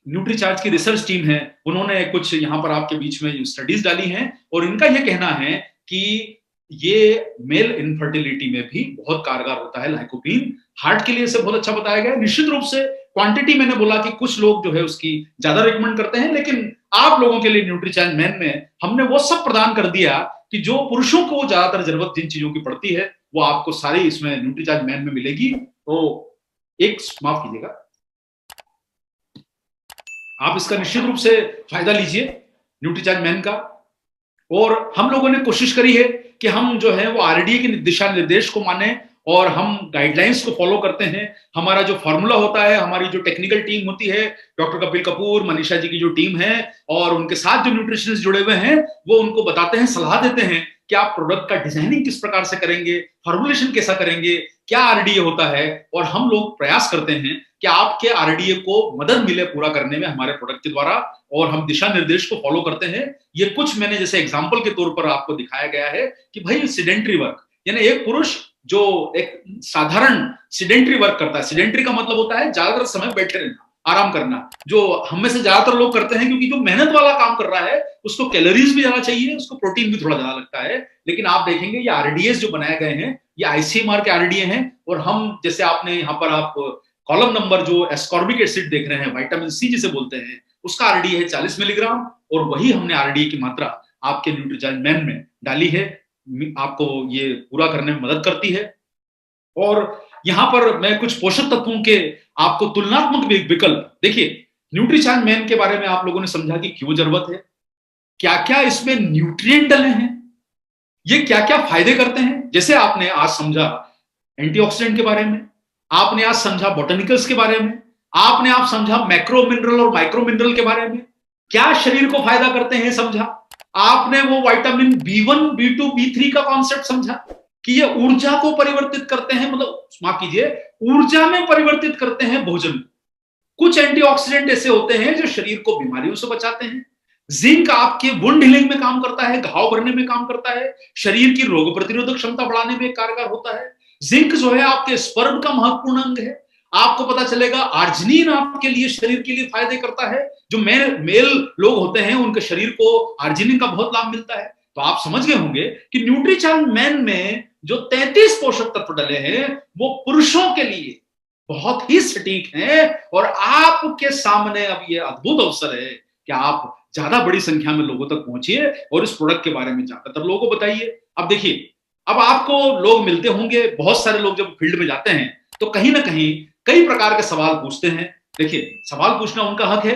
न्यूट्रीचार्ज की रिसर्च टीम है उन्होंने कुछ यहाँ पर आपके बीच में स्टडीज डाली हैं और इनका यह कहना है कि ये मेल इनफर्टिलिटी में भी बहुत कारगर होता है लाइकोपीन। हार्ट के लिए इसे बहुत अच्छा बताया गया है। निश्चित रूप से क्वांटिटी मैंने बोला कि कुछ लोग जो है उसकी ज्यादा रिकमेंड करते हैं, लेकिन आप लोगों के लिए न्यूट्रीचार्ज मैन में हमने वो सब प्रदान कर दिया कि जो पुरुषों को ज्यादातर जरूरत जिन चीजों की पड़ती है वो आपको सारी इसमें न्यूट्रीचार्ज मैन में मिलेगी। तो एक माफ कीजिएगा, आप इसका निश्चित रूप से फायदा लीजिए न्यूट्रीचार्ज मैन का। और हम लोगों ने कोशिश करी है कि हम जो है वो आरडीए के दिशा निर्देश को माने और हम गाइडलाइंस को फॉलो करते हैं। हमारा जो फॉर्मूला होता है, हमारी जो टेक्निकल टीम होती है, डॉक्टर कपिल कपूर, मनीषा जी की जो टीम है और उनके साथ जो न्यूट्रिशनिस्ट जुड़े हुए हैं वो उनको बताते हैं, सलाह देते हैं कि आप प्रोडक्ट का डिजाइनिंग किस प्रकार से करेंगे, फॉर्मुलेशन कैसा करेंगे, क्या आरडीए होता है। और हम लोग प्रयास करते हैं कि आपके आरडीए को मदद मिले पूरा करने में हमारे प्रोडक्ट के द्वारा, और हम दिशा निर्देश को फॉलो करते हैं। ये कुछ मैंने जैसे एग्जांपल के तौर पर आपको दिखाया गया है कि भाई सिडेंट्री वर्क, यानी एक पुरुष जो एक साधारण सिडेंट्री वर्क करता है, सिडेंट्री का मतलब होता है ज्यादातर समय बैठे रहना, आराम करना, जो हम में से ज्यादातर लोग करते हैं, क्योंकि जो मेहनत वाला काम कर रहा है उसको कैलोरीज भी ज्यादा चाहिए, उसको प्रोटीन भी थोड़ा ज्यादा लगता है। लेकिन आप देखेंगे ये आरडीएस जो बनाए गए हैं ये आईसीएमआर के आरडीए हैं, और हम जैसे आपने यहाँ पर आप कॉलम नंबर जो एस्कॉर्बिक एसिड देख रहे हैं, विटामिन सी जिसे बोलते हैं, उसका आरडीए है 40 मिलीग्राम, और वही हमने आरडीए की मात्रा आपके न्यूट्रीचार्ज मैन में डाली है। आपको ये पूरा करने में मदद करती है। और यहां पर मैं कुछ पोषक तत्वों के आपको तुलनात्मक विकल्प, देखिए न्यूट्रीचार्ज मैन के बारे में आप लोगों ने समझा कि क्यों जरूरत है, क्या क्या इसमें न्यूट्रिएंट डले हैं, ये क्या क्या फायदे करते हैं। जैसे आपने आज समझा एंटीऑक्सीडेंट के बारे में, आपने आज समझा बोटेनिकल्स के बारे में, आपने आप समझा मैक्रो मिनरल और माइक्रो मिनरल के बारे में, क्या शरीर को फायदा करते हैं समझा। आपने वो विटामिन B1, B2, B3 का कॉन्सेप्ट समझा कि ये ऊर्जा को परिवर्तित करते हैं, मतलब माफ कीजिए ऊर्जा में परिवर्तित करते हैं भोजन। कुछ एंटीऑक्सीडेंट ऐसे होते हैं जो शरीर को बीमारियों से बचाते हैं। जिंक आपके वुंड हीलिंग में काम करता है, घाव भरने में काम करता है, शरीर की रोग प्रतिरोधक क्षमता बढ़ाने में कारगर होता है। जिंक जो है आपके स्पर्म का महत्वपूर्ण अंग है। आपको पता चलेगा आर्जिनिन आपके लिए शरीर के लिए फायदे करता है। जो मेल लोग होते हैं उनके शरीर को आर्जिनिन का बहुत लाभ मिलता है। तो आप समझ गए होंगे कि न्यूट्रीचार्ज मैन में जो 33 पोषक तत्व डले हैं वो पुरुषों के लिए बहुत ही सटीक हैं, और आपके सामने अब ये अद्भुत अवसर है कि आप ज्यादा बड़ी संख्या में लोगों तक पहुंचिए और इस प्रोडक्ट के बारे में ज्यादातर लोगों को बताइए। अब देखिए, अब आपको लोग मिलते होंगे, बहुत सारे लोग जब फील्ड में जाते हैं तो कहीं ना कहीं कई प्रकार के सवाल पूछते हैं। देखिए, सवाल पूछना उनका हक है,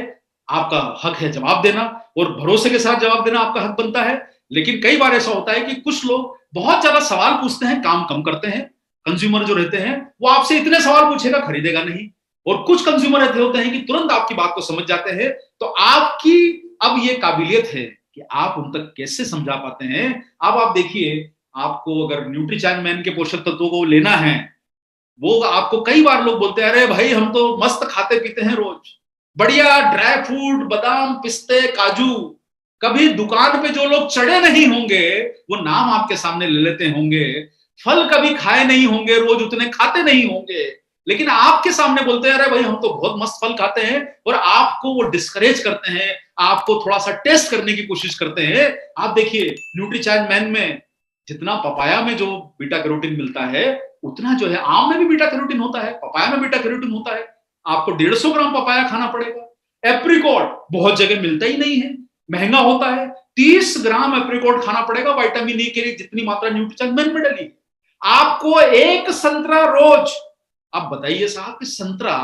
आपका हक है जवाब देना, और भरोसे के साथ जवाब देना आपका हक बनता है। लेकिन कई बार ऐसा होता है कि कुछ लोग बहुत ज्यादा सवाल पूछते हैं, काम कम करते हैं। कंज्यूमर जो रहते हैं वो आपसे इतने सवाल पूछेगा, खरीदेगा नहीं। और कुछ कंज्यूमर ऐसे होते हैं कि तुरंत आपकी बात को समझ जाते हैं। तो आपकी अब ये काबिलियत है कि आप उन तक कैसे समझा पाते हैं। अब आप देखिए, आपको अगर न्यूट्रीचार्ज मैन के पोषक तत्वों को लेना है, वो आपको कई बार लोग बोलते हैं अरे भाई हम तो मस्त खाते पीते हैं रोज, बढ़िया ड्राई फ्रूट, बादाम, पिस्ते, काजू। कभी दुकान पे जो लोग चढ़े नहीं होंगे वो नाम आपके सामने ले लेते होंगे, फल कभी खाए नहीं होंगे, रोज उतने खाते नहीं होंगे, लेकिन आपके सामने बोलते हैं अरे भाई हम तो बहुत मस्त फल खाते हैं, और आपको वो डिस्करेज करते हैं, आपको थोड़ा सा टेस्ट करने की कोशिश करते हैं। आप देखिए, न्यूट्रीचार्ज मैन में जितना पपाया में जो बीटा कैरोटीन मिलता है उतना जो है आम में भी बीटा कैरोटीन होता है, पपाया में बीटा कैरोटीन होता है। आपको 150 ग्राम पपाया खाना पड़ेगा। एप्रिकॉट बहुत जगह मिलता ही नहीं है, महंगा होता है। 30 ग्राम एप्रिकॉट खाना पड़ेगा विटामिन ई के लिए, जितनी मात्रा न्यूट्रीचार्ज मैन में डली। आपको एक संतरा रोज, अब बताइए साहब कि संतरा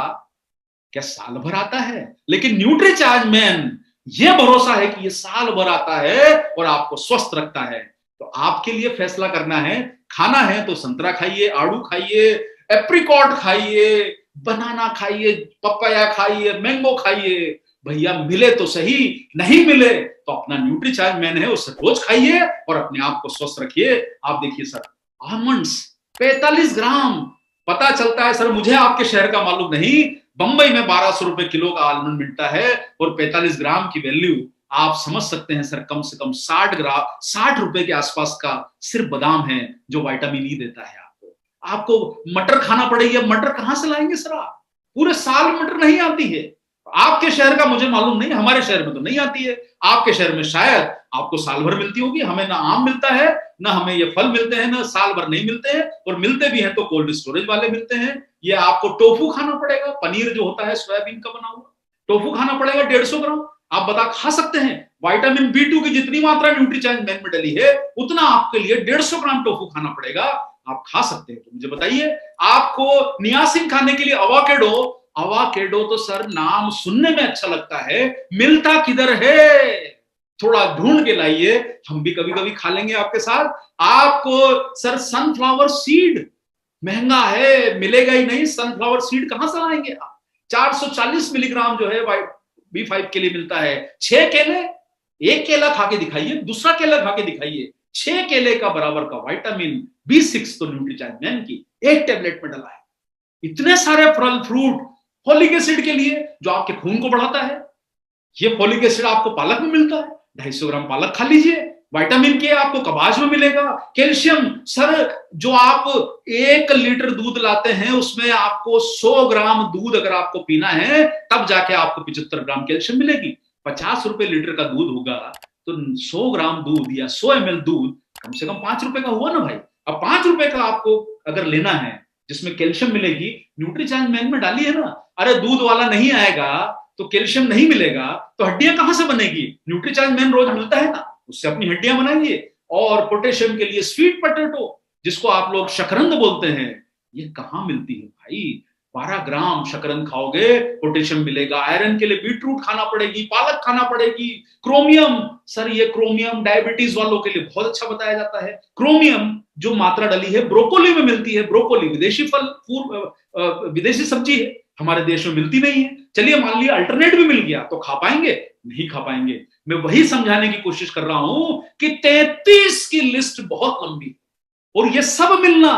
क्या साल भर आता है? लेकिन न्यूट्रीचार्ज मैन ये भरोसा है कि ये साल भर आता है और आपको स्वस्थ रखता है। तो आपके लिए फैसला करना है, खाना है तो संतरा खाइए, आड़ू खाइए, एप्रिकॉट खाइए, बनाना खाइए, पपाया खाइए, मैंगो खाइए। भैया मिले तो सही, नहीं मिले तो अपना न्यूट्रीचार्ज मैन है उसे रोज खाइए और अपने आप को स्वस्थ रखिए। आप देखिए सर, आलमंड्स 45 ग्राम, पता चलता है सर मुझे आपके शहर का मालूम नहीं, बंबई में 1200 रुपए किलो का आलमंड मिलता है और 45 ग्राम की वैल्यू आप समझ सकते हैं सर, कम से कम 60 रुपए के आसपास का सिर्फ बादाम है जो विटामिन ई देता है आपको। आपको मटर खाना पड़ेगी। अब मटर कहां से लाएंगे सर आप? पूरे साल मटर नहीं आती है। आपके शहर का मुझे मालूम नहीं, हमारे शहर में तो नहीं आती है। आपके शहर में शायद आपको साल भर मिलती होगी। हमें ना आम मिलता है, ना हमें ये फल मिलते हैं, ना साल भर नहीं मिलते हैं, और मिलते भी हैं तो कोल्ड स्टोरेज वाले मिलते हैं। ये आपको टोफू खाना पड़ेगा, पनीर जो होता है सोयाबीन का बना हुआ, टोफू खाना पड़ेगा 150 ग्राम। आप बता खा सकते हैं? विटामिन B2 की जितनी मात्रा न्यूट्रीचार्ज मैन में डली है उतना आपके लिए 150 ग्राम टोफू खाना पड़ेगा। आप खा सकते हैं? तो मुझे बताइए, आपको नियासिन खाने के लिए अवाकेडो, अवाकेडो तो सर नाम सुनने में अच्छा लगता है, मिलता किधर है? थोड़ा ढूंढ के लाइए, हम भी कभी कभी खा लेंगे आपके साथ। आपको सर सनफ्लावर सीड महंगा है, मिलेगा ही नहीं। सनफ्लावर सीड कहां से लाएंगे आप? 440 मिलीग्राम जो है B5 के लिए मिलता है। 6 केले, एक केला खा के दिखाइए, दूसरा केला खा के दिखाइए, 6 केले का बराबर का विटामिन B6 तो न्यूट्रीचार्ज मैन की एक टेबलेट में डला है। इतने सारे फल फ्रूट फोलिक एसिड के लिए जो आपके खून को बढ़ाता है। ये फोलिक एसिड आपको पालक में मिलता है, 250 ग्राम पालक खा लीजिए। विटामिन के आपको कबाज में मिलेगा। कैल्शियम सर, जो आप 1 लीटर दूध लाते हैं उसमें आपको 100 ग्राम दूध अगर आपको पीना है तब जाके आपको 75 ग्राम कैल्शियम मिलेगी। 50 रुपए लीटर का दूध होगा तो 100 ग्राम दूध या 100 ml दूध कम से कम 5 रुपए का हुआ ना भाई। अब 5 रुपए का आपको अगर लेना है जिसमें कैल्शियम मिलेगी, न्यूट्रीचार्ज मैन में डाली है ना। अरे दूध वाला नहीं आएगा तो कैल्शियम नहीं मिलेगा तो हड्डियां कहां से बनेगी? न्यूट्रीचार्ज मैन रोज मिलता है ना, उससे अपनी हड्डियां बनाइए। और पोटेशियम के लिए स्वीट पोटैटो, जिसको आप लोग शकरंद बोलते हैं, ये कहां मिलती है भाई? 12 ग्राम शकरंद खाओगे पोटेशियम मिलेगा। आयरन के लिए बीटरूट खाना पड़ेगी, पालक खाना पड़ेगी। क्रोमियम सर, ये क्रोमियम डायबिटीज वालों के लिए बहुत अच्छा बताया जाता है। क्रोमियम जो मात्रा डली है ब्रोकोली में मिलती है। ब्रोकोली विदेशी फल, विदेशी सब्जी है, हमारे देश में मिलती नहीं है। चलिए मान लिया अल्टरनेट भी मिल गया तो खा पाएंगे? नहीं खा पाएंगे। मैं वही समझाने की कोशिश कर रहा हूं कि 33 की लिस्ट बहुत लंबी है और ये सब मिलना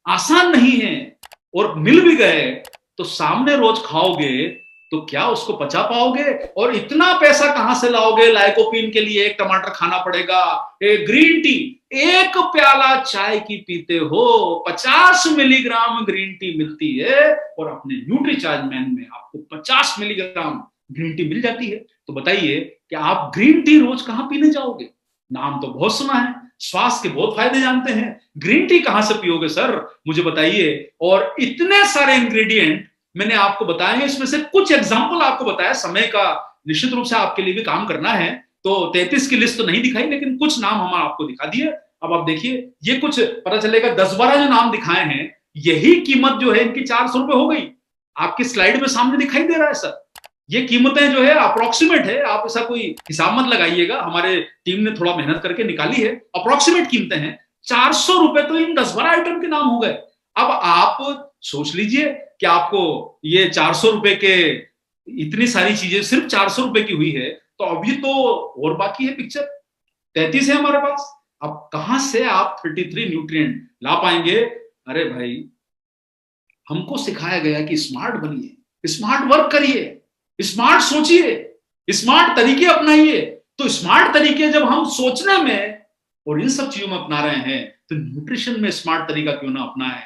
आसान नहीं है। और मिल भी गए तो सामने रोज खाओगे तो क्या उसको पचा पाओगे? और इतना पैसा कहां से लाओगे? लाइकोपीन के लिए 1 टमाटर खाना पड़ेगा। ग्रीन टी, 1 प्याला चाय की पीते हो 50 मिलीग्राम ग्रीन टी मिलती है और अपने न्यूट्रीचार्ज मैन में आपको 50 मिलीग्राम ग्रीन टी मिल जाती है। तो बताइए कि आप ग्रीन टी रोज कहां पीने जाओगे? नाम तो बहुत सुना है, स्वास्थ्य के बहुत फायदे जानते हैं, ग्रीन टी कहां से पियोगे सर? मुझे बताइए। और इतने सारे इंग्रेडिएंट मैंने आपको बताए हैं, इसमें से कुछ एग्जांपल आपको बताया। समय का निश्चित रूप से आपके लिए भी काम करना है तो 33 की लिस्ट तो नहीं दिखाई, लेकिन कुछ नाम हम आपको दिखा दिए। अब आप देखिए, ये कुछ पता चलेगा 10-12 जो नाम दिखाए हैं, यही कीमत जो है इनकी 400 रुपए हो गई। आपकी स्लाइड में सामने दिखाई दे रहा है सर। ये कीमतें जो है अप्रोक्सीमेट है, आप ऐसा कोई हिसाब मत लगाइएगा, हमारे टीम ने थोड़ा मेहनत करके निकाली है। अप्रोक्सीमेट कीमतें हैं 400 रुपए, तो इन 10-12 आइटम के नाम हो गए। अब आप सोच लीजिए कि आपको ये 400 रुपए के इतनी सारी चीजें सिर्फ 400 रुपए की हुई है, तो अभी तो और बाकी है पिक्चर। 33 है हमारे पास। अब कहां से आप 33 न्यूट्रिएंट ला पाएंगे? अरे भाई, हमको सिखाया गया कि स्मार्ट बनिए, स्मार्ट वर्क करिए, स्मार्ट सोचिए, स्मार्ट तरीके अपनाइए। तो स्मार्ट तरीके जब हम सोचने में और इन सब चीजों में अपना रहे हैं तो न्यूट्रिशन में स्मार्ट तरीका क्यों ना अपनाएं?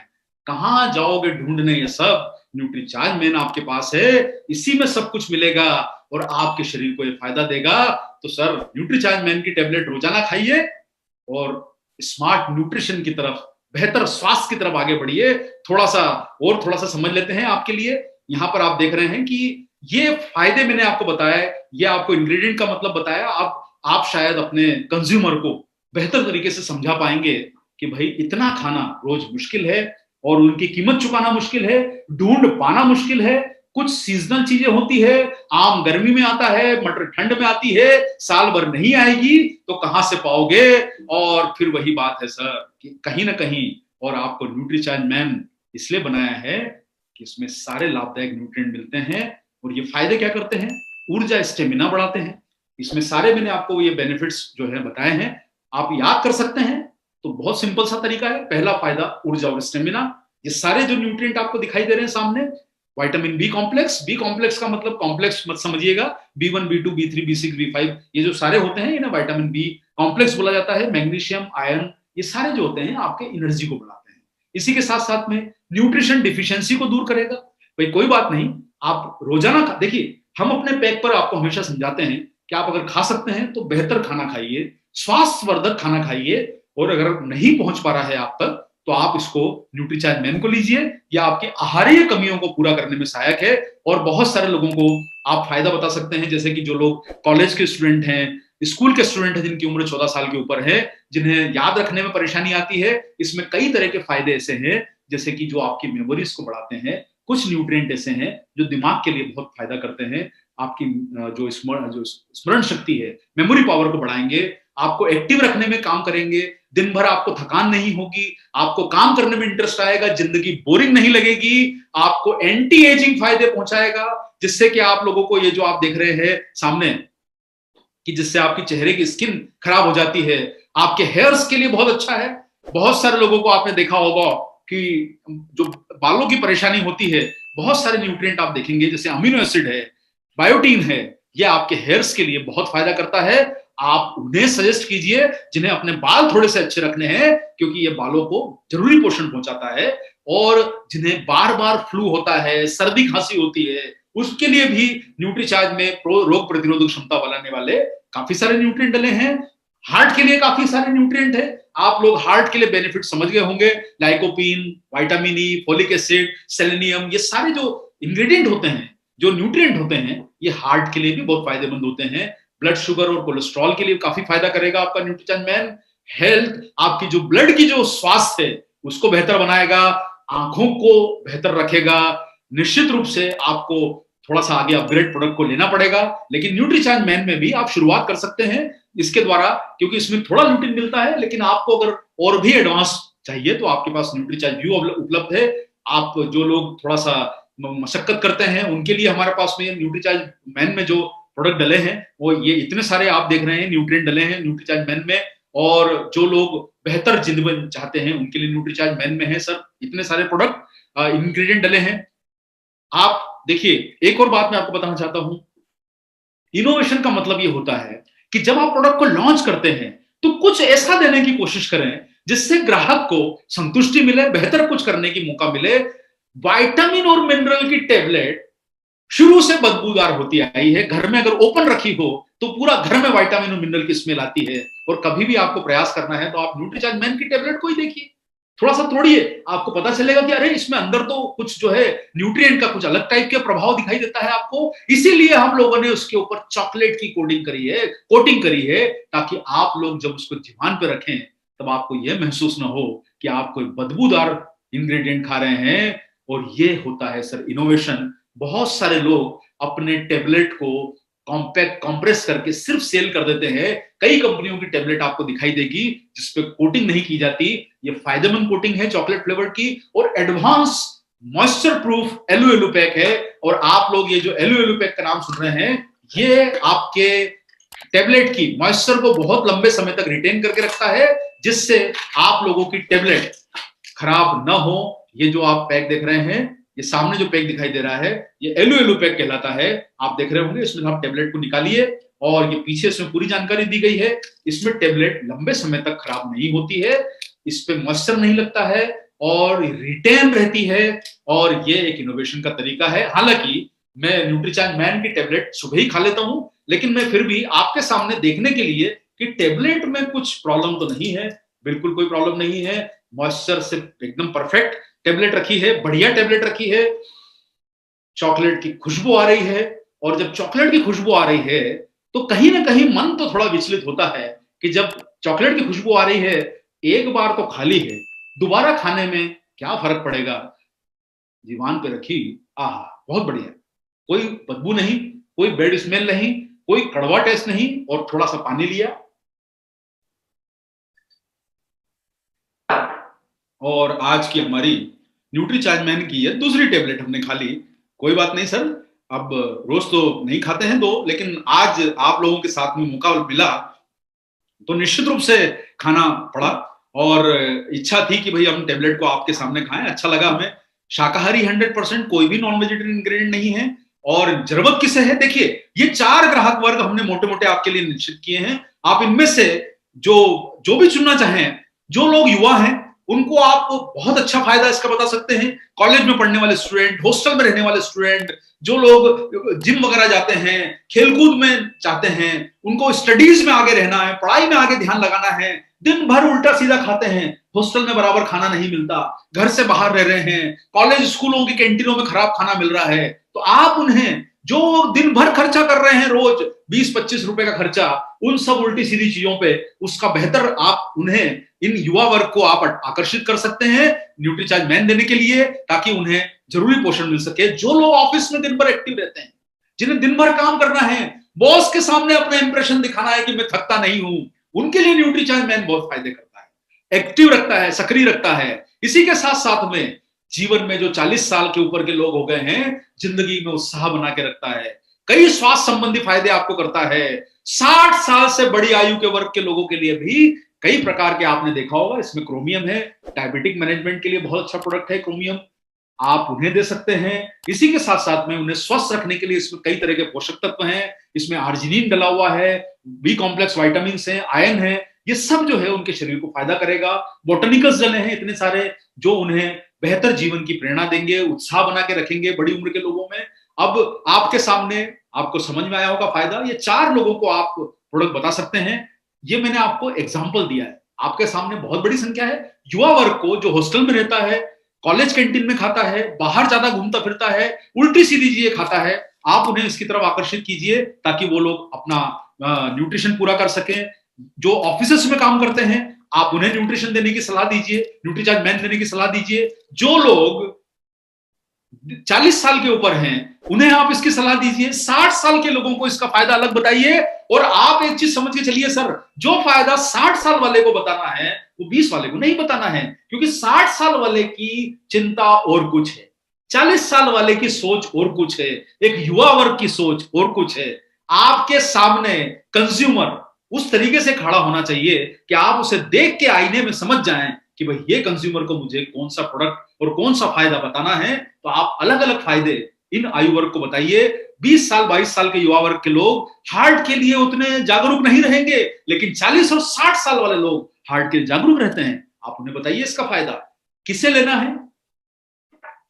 कहां जाओगे ढूंढने ये सब? न्यूट्रीचार्ज मैन आपके पास है, इसी में सब कुछ मिलेगा और आपके शरीर को ये फायदा देगा। तो सर, न्यूट्रीचार्ज मैन की टेबलेट रोजाना खाइए और स्मार्ट न्यूट्रिशन की तरफ, बेहतर स्वास्थ्य की तरफ आगे बढ़िए। थोड़ा सा समझ लेते हैं आपके लिए। यहां पर आप देख रहे हैं कि ये फायदे मैंने आपको बताया, ये आपको इंग्रेडिएंट का मतलब बताया। आप शायद अपने कंज्यूमर को बेहतर तरीके से समझा पाएंगे कि भाई इतना खाना रोज मुश्किल है और उनकी कीमत चुकाना मुश्किल है, ढूंढ पाना मुश्किल है। कुछ सीजनल चीजें होती है, आम गर्मी में आता है, मटर ठंड में आती है, साल भर नहीं आएगी तो कहां से पाओगे? और फिर वही बात है सर कि कहीं ना कहीं, और आपको न्यूट्रीचार्ज मैन इसलिए बनाया है कि इसमें सारे लाभदायक न्यूट्रिएंट मिलते हैं और ये फायदे क्या करते हैं? ऊर्जा, स्टेमिना बढ़ाते हैं। इसमें सारे मैंने आपको ये बेनिफिट्स जो है बताए हैं, आप याद कर सकते हैं। तो बहुत सिंपल सा तरीका है। पहला फायदा ऊर्जा और स्टेमिना। ये सारे जो न्यूट्रिएंट आपको दिखाई दे रहे हैं सामने, विटामिन बी कॉम्प्लेक्स का मतलब कॉम्प्लेक्स मत समझिएगा, B1 B2 B3 B6 B5 ये जो सारे होते हैं इन्हें विटामिन बी कॉम्प्लेक्स बोला जाता है। मैग्नीशियम, आयरन, ये सारे जो होते हैं आपके एनर्जी को बढ़ाते हैं। इसी के साथ साथ में न्यूट्रिशन डिफिशियंसी को दूर करेगा। भाई कोई बात नहीं, आप रोजाना देखिए, हम अपने पैक पर आपको हमेशा समझाते हैं कि आप अगर खा सकते हैं तो बेहतर खाना खाइए, स्वास्थ्यवर्धक खाना खाइए, और अगर नहीं पहुंच पा रहा है आप तक तो आप इसको न्यूट्रीचार्ज मैन को लीजिए, या आपकी आहारीय कमियों को पूरा करने में सहायक है। और बहुत सारे लोगों को आप फायदा बता सकते हैं, जैसे कि जो लोग कॉलेज के स्टूडेंट हैं, स्कूल के स्टूडेंट हैं, जिनकी उम्र 14 साल के ऊपर है, जिन्हें याद रखने में परेशानी आती है, इसमें कई तरह के फायदे ऐसे हैं, जैसे कि जो आपकी मेमोरीज को बढ़ाते हैं। कुछ न्यूट्रिएंट ऐसे हैं जो दिमाग के लिए बहुत फायदा करते हैं, आपकी जो स्मरण शक्ति है, मेमोरी पावर को बढ़ाएंगे, आपको एक्टिव रखने में काम करेंगे, दिन भर आपको थकान नहीं होगी, आपको काम करने में इंटरेस्ट आएगा, जिंदगी बोरिंग नहीं लगेगी, आपको एंटी एजिंग फायदे पहुंचाएगा, जिससे कि आप लोगों को ये जो आप देख रहे हैं सामने कि जिससे आपकी चेहरे की स्किन खराब हो जाती है, आपके हेयर्स के लिए बहुत अच्छा है। बहुत सारे लोगों को आपने देखा होगा कि जो बालों की परेशानी होती है, बहुत सारे न्यूट्रिएंट आप देखेंगे जैसे अमीनो एसिड है, बायोटीन है, ये आपके हेयर्स के लिए बहुत फायदा करता है। आप उन्हें सजेस्ट कीजिए जिन्हें अपने बाल थोड़े से अच्छे रखने हैं, क्योंकि ये बालों को जरूरी पोषण पहुंचाता है। और जिन्हें बार बार फ्लू होता है, सर्दी खांसी होती है, उसके लिए भी न्यूट्रीचार्ज में रोग प्रतिरोधक क्षमता बढ़ाने वाले काफी सारे न्यूट्रिएंट डले हैं। हार्ट के लिए काफी सारे न्यूट्रिएंट है, आप लोग हार्ट के लिए बेनिफिट समझ गए होंगे। Lycopene, vitamin E, folic acid, selenium, ये सारे जो इंग्रेडिएंट होते हैं, जो न्यूट्रिएंट होते हैं, ये हार्ट के लिए भी बहुत फायदेमंद होते हैं। ब्लड शुगर और कोलेस्ट्रॉल के लिए काफी फायदा करेगा आपका न्यूट्रीचार्ज मैन। हेल्थ, आपकी जो ब्लड की जो स्वास्थ्य है उसको बेहतर बनाएगा, आंखों को बेहतर रखेगा। निश्चित रूप से आपको थोड़ा सा आगे अपग्रेड प्रोडक्ट को लेना पड़ेगा, लेकिन न्यूट्रीचार्ज मैन में भी आप शुरुआत कर सकते हैं इसके द्वारा, क्योंकि इसमें थोड़ा ल्यूटिन मिलता है। लेकिन आपको अगर और भी एडवांस चाहिए तो आपके पास न्यूट्रीचार्ज व्यू उपलब्ध है। आप जो लोग थोड़ा सा मशक्कत करते हैं उनके लिए हमारे पास में न्यूट्रीचार्ज मैन में जो प्रोडक्ट डले हैं वो ये इतने सारे आप देख रहे हैं न्यूट्रिएंट डले हैं न्यूट्रीचार्ज मैन में। और जो लोग बेहतर जिंदगी चाहते हैं उनके लिए न्यूट्रीचार्ज मैन में है सर इतने सारे प्रोडक्ट इंग्रेडिएंट डले हैं। आप देखिए, एक और बात मैं आपको बताना चाहता हूं, इनोवेशन का मतलब ये होता है कि जब आप प्रोडक्ट को लॉन्च करते हैं तो कुछ ऐसा देने की कोशिश करें जिससे ग्राहक को संतुष्टि मिले, बेहतर कुछ करने की मौका मिले। विटामिन और मिनरल की टेबलेट शुरू से बदबूदार होती आई है, घर में अगर ओपन रखी हो तो पूरा घर में विटामिन और मिनरल की स्मेल आती है। और कभी भी आपको प्रयास करना है तो आप न्यूट्रीचार्ज मैन की टेबलेट को ही देखिए, थोड़ा सा तोड़िए, आपको पता चलेगा कि अरे इसमें अंदर तो कुछ जो है न्यूट्रिएंट का कुछ अलग टाइप के प्रभाव दिखाई देता है आपको। इसीलिए हम लोगों ने उसके ऊपर चॉकलेट की कोटिंग करी है, ताकि आप लोग जब उसको जीवन पे रखें तब आपको यह महसूस ना हो कि आप कोई बदबूदार इंग्रेडिएंट खा रहे हैं। और ये होता है सर इनोवेशन। बहुत सारे लोग अपने टेबलेट को कॉम्पैक्ट कंप्रेस करके सिर्फ सेल कर देते हैं। कई कंपनियों की टेबलेट आपको दिखाई देगी जिसपे कोटिंग नहीं की जाती। ये फायदेमंद कोटिंग है चॉकलेट फ्लेवर की, और एडवांस मॉइस्चर प्रूफ एलओएलओ पैक है। और आप लोग ये जो एलओएलओ पैक का नाम सुन रहे हैं, ये आपके टेबलेट की मॉइस्चर को बहुत लंबे समय तक रिटेन करके रखता है, जिससे आप लोगों की टेबलेट खराब ना हो। ये जो आप पैक देख रहे हैं, ये सामने जो पैक दिखाई दे रहा है, ये एलओएलओ पैक कहलाता है। आप देख रहे होंगे, इसमें आप टेबलेट को निकालिए और ये पीछे इसमें पूरी जानकारी दी गई है। इसमें टेबलेट लंबे समय तक खराब नहीं होती है, इस पे मॉइस्चर नहीं लगता है और रिटेन रहती है। और ये एक इनोवेशन का तरीका है। हालांकि मैं न्यूट्रीचार्ज मैन की टेबलेट सुबह ही खा लेता हूं, लेकिन मैं फिर भी आपके सामने देखने के लिए कि टेबलेट में कुछ प्रॉब्लम तो नहीं है, बिल्कुल कोई प्रॉब्लम नहीं है। मॉइस्चर से एकदम परफेक्ट टेबलेट रखी है, बढ़िया टेबलेट रखी है। चॉकलेट की खुशबू आ रही है, और जब चॉकलेट की खुशबू आ रही है तो कहीं ना कहीं मन तो थोड़ा विचलित होता है कि जब चॉकलेट की खुशबू आ रही है, एक बार तो खाली है, दोबारा खाने में क्या फर्क पड़ेगा। जीवान पे रखी, आहा बहुत बढ़िया, कोई बदबू नहीं, कोई बैड स्मेल नहीं, कोई कड़वा टेस्ट नहीं, और थोड़ा सा पानी लिया और आज की हमारी न्यूट्रीचार्ज मैन की है दूसरी टेबलेट हमने खा ली। कोई बात नहीं सर, अब रोज तो नहीं खाते हैं दो, लेकिन आज आप लोगों के साथ में मौका मिला तो निश्चित रूप से खाना पड़ा, और इच्छा थी कि भाई हम टेबलेट को आपके सामने खाएं। अच्छा लगा हमें शाकाहारी 100%, कोई भी नॉन वेजिटेरियन इंग्रेडिएंट नहीं है। और जरूरत किसे है, देखिए ये 4 ग्राहक वर्ग हमने मोटे मोटे आपके लिए निश्चित किए हैं। आप इनमें से जो जो भी चुनना चाहें, जो लोग युवा हैं उनको आप बहुत अच्छा फायदा इसका बता सकते हैं। कॉलेज में पढ़ने वाले स्टूडेंट, हॉस्टल में रहने वाले स्टूडेंट, जो लोग जिम वगैरह जाते हैं, खेलकूद में चाहते हैं, उनको स्टडीज में आगे रहना है, पढ़ाई में आगे ध्यान लगाना है, दिन भर उल्टा सीधा खाते हैं, हॉस्टल में बराबर खाना नहीं मिलता, घर से बाहर रह रहे हैं, कॉलेज स्कूलों की कैंटीनों में खराब खाना मिल रहा है, तो आप उन्हें जो दिन भर खर्चा कर रहे हैं, रोज 20-25 रुपए का खर्चा उन सब उल्टी सीधी चीजों पे, उसका बेहतर आप उन्हें, इन युवा वर्ग को आप आकर्षित कर सकते हैं न्यूट्रीचार्ज मैन देने के लिए, ताकि उन्हें जरूरी पोषण मिल सके। जो लोग ऑफिस में दिन भर एक्टिव रहते हैं, जिन्हें दिन भर काम करना है, बॉस के सामने अपना इंप्रेशन दिखाना है कि मैं थकता नहीं हूं, उनके लिए न्यूट्रीचार्ज मैन बहुत फायदे करता है, एक्टिव रखता है, सक्रिय रखता है। इसी के साथ साथ में जीवन में जो 40 साल के ऊपर के लोग हो गए हैं, जिंदगी में उत्साह बना के रखता है, कई स्वास्थ्य संबंधी फायदे आपको करता है। 60 साल से बड़ी आयु के वर्ग के लोगों के लिए भी कई प्रकार के आपने देखा होगा, इसमें क्रोमियम है, डायबिटिक मैनेजमेंट के लिए बहुत अच्छा प्रोडक्ट है क्रोमियम, आप उन्हें दे सकते हैं। इसी के साथ साथ में उन्हें स्वस्थ रखने के लिए इसमें कई तरह के पोषक तत्व हैं, इसमें आर्जिनिन डला हुआ है, बी कॉम्प्लेक्स विटामिन है, आयरन है, ये सब जो है उनके शरीर को फायदा करेगा। बोटनिकल्स डले हैं इतने सारे जो उन्हें बेहतर जीवन की प्रेरणा देंगे, उत्साह बना के रखेंगे बड़ी उम्र के लोगों में। अब आपके सामने, आपको समझ में आया होगा फायदा, ये 4 लोगों को आप प्रोडक्ट बता सकते हैं। ये मैंने आपको एग्जाम्पल दिया है, आपके सामने बहुत बड़ी संख्या है युवा वर्ग को जो हॉस्टल में रहता है, कॉलेज कैंटीन में खाता है, बाहर ज्यादा घूमता फिरता है, उल्टी सीधी चीजें खाता है। आप उन्हें इसकी तरफ आकर्षित कीजिए ताकि वो लोग अपना न्यूट्रिशन पूरा कर सकें। जो ऑफिस में काम करते हैं, आप उन्हें न्यूट्रिशन देने की सलाह दीजिए, न्यूट्रीचार्ज मैन देने की सलाह दीजिए। जो लोग 40 साल के ऊपर हैं उन्हें आप इसकी सलाह दीजिए। 60 साल के लोगों को इसका फायदा अलग बताइए। और आप एक चीज समझ के चलिए सर, जो फायदा 60 साल वाले को बताना है वो 20 वाले को नहीं बताना है, क्योंकि 60 साल वाले की चिंता और कुछ है, 40 साल वाले की सोच और कुछ है, एक युवा वर्ग की सोच और कुछ है। आपके सामने कंज्यूमर उस तरीके से खड़ा होना चाहिए कि आप उसे देख के आईने में समझ जाएं कि भाई ये कंज्यूमर को मुझे कौन सा प्रोडक्ट और कौन सा फायदा बताना है। तो आप अलग अलग फायदे इन आयु वर्ग को बताइए। 20 साल 22 साल के युवा वर्ग के लोग हार्ट के लिए उतने जागरूक नहीं रहेंगे, लेकिन 40 और 60 साल वाले लोग हार्ट के लिए जागरूक रहते हैं। आप उन्हें बताइए इसका फायदा किसे लेना है।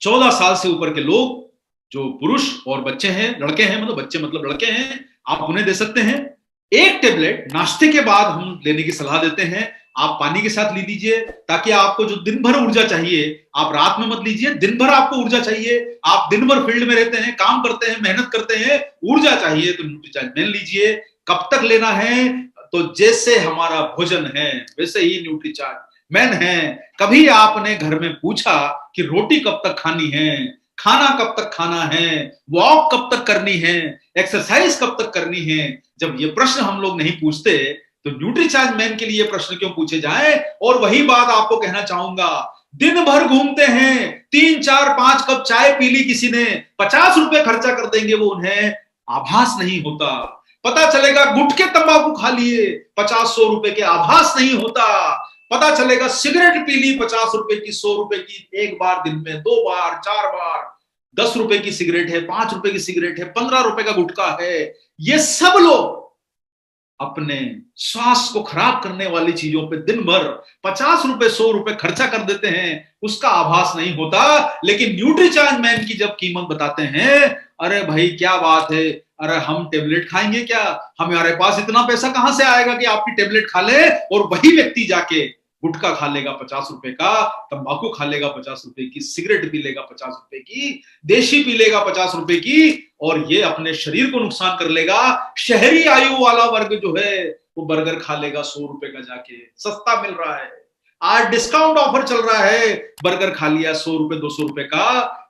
14 साल से ऊपर के लोग जो पुरुष और बच्चे हैं, लड़के हैं, मतलब बच्चे मतलब लड़के हैं, आप उन्हें दे सकते हैं। एक टेबलेट नाश्ते के बाद हम लेने की सलाह देते हैं। आप पानी के साथ ले लीजिए ताकि आपको जो दिन भर ऊर्जा चाहिए, आप रात में मत लीजिए, दिन भर आपको ऊर्जा चाहिए, आप दिन भर फील्ड में रहते हैं, काम करते हैं, मेहनत करते हैं, ऊर्जा चाहिए तो न्यूट्रीचार्ज मैन लीजिए। कब तक लेना है, तो जैसे हमारा भोजन है वैसे ही न्यूट्रीचार्ज मैन है। कभी आपने घर में पूछा कि रोटी कब तक खानी है, खाना कब तक खाना है, वॉक कब तक करनी है, एक्सरसाइज कब तक करनी है? जब ये प्रश्न हम लोग नहीं पूछते तो न्यूट्रीचार्ज मैन के लिए प्रश्न क्यों पूछे जाए। और वही बात आपको कहना चाहूंगा, दिन भर घूमते हैं, 3 4 5 कप चाय पी ली किसी ने, 50 रुपए खर्चा कर देंगे, वो उन्हें आभास नहीं होता। पता चलेगा गुटखे तंबाकू खा लिए, 50-100 रुपए के आभास नहीं होता। पता चलेगा सिगरेट पी ली 50 रुपए की, 100 रुपए की, एक बार दिन में, 2 बार, 4 बार, 10 रुपए की सिगरेट है, 5 रुपए की सिगरेट है, 15 रुपए का गुटखा है। ये सब लोग अपने स्वास्थ्य को खराब करने वाली चीजों पे दिन भर 50 रुपए 100 रुपए खर्चा कर देते हैं, उसका आभास नहीं होता। लेकिन न्यूट्रीचार्ज मैन की जब कीमत बताते हैं, अरे भाई क्या बात है, अरे हम टेबलेट खाएंगे क्या, हमारे पास इतना पैसा कहां से आएगा कि आपकी टेबलेट खा ले। और वही व्यक्ति जाके गुटखा खा लेगा 50 रुपए का, तंबाकू खा लेगा 50 रुपए की, सिगरेट पी लेगा 50 रुपए की, देशी पी लेगा 50 रुपए की, और ये अपने शरीर को नुकसान कर लेगा। शहरी आयु वाला वर्ग जो है वो बर्गर खा लेगा 100 रुपए का, जाके सस्ता मिल रहा है, आज डिस्काउंट ऑफर चल रहा है, बर्गर खा लिया 100 रुपए 200 रुपए का।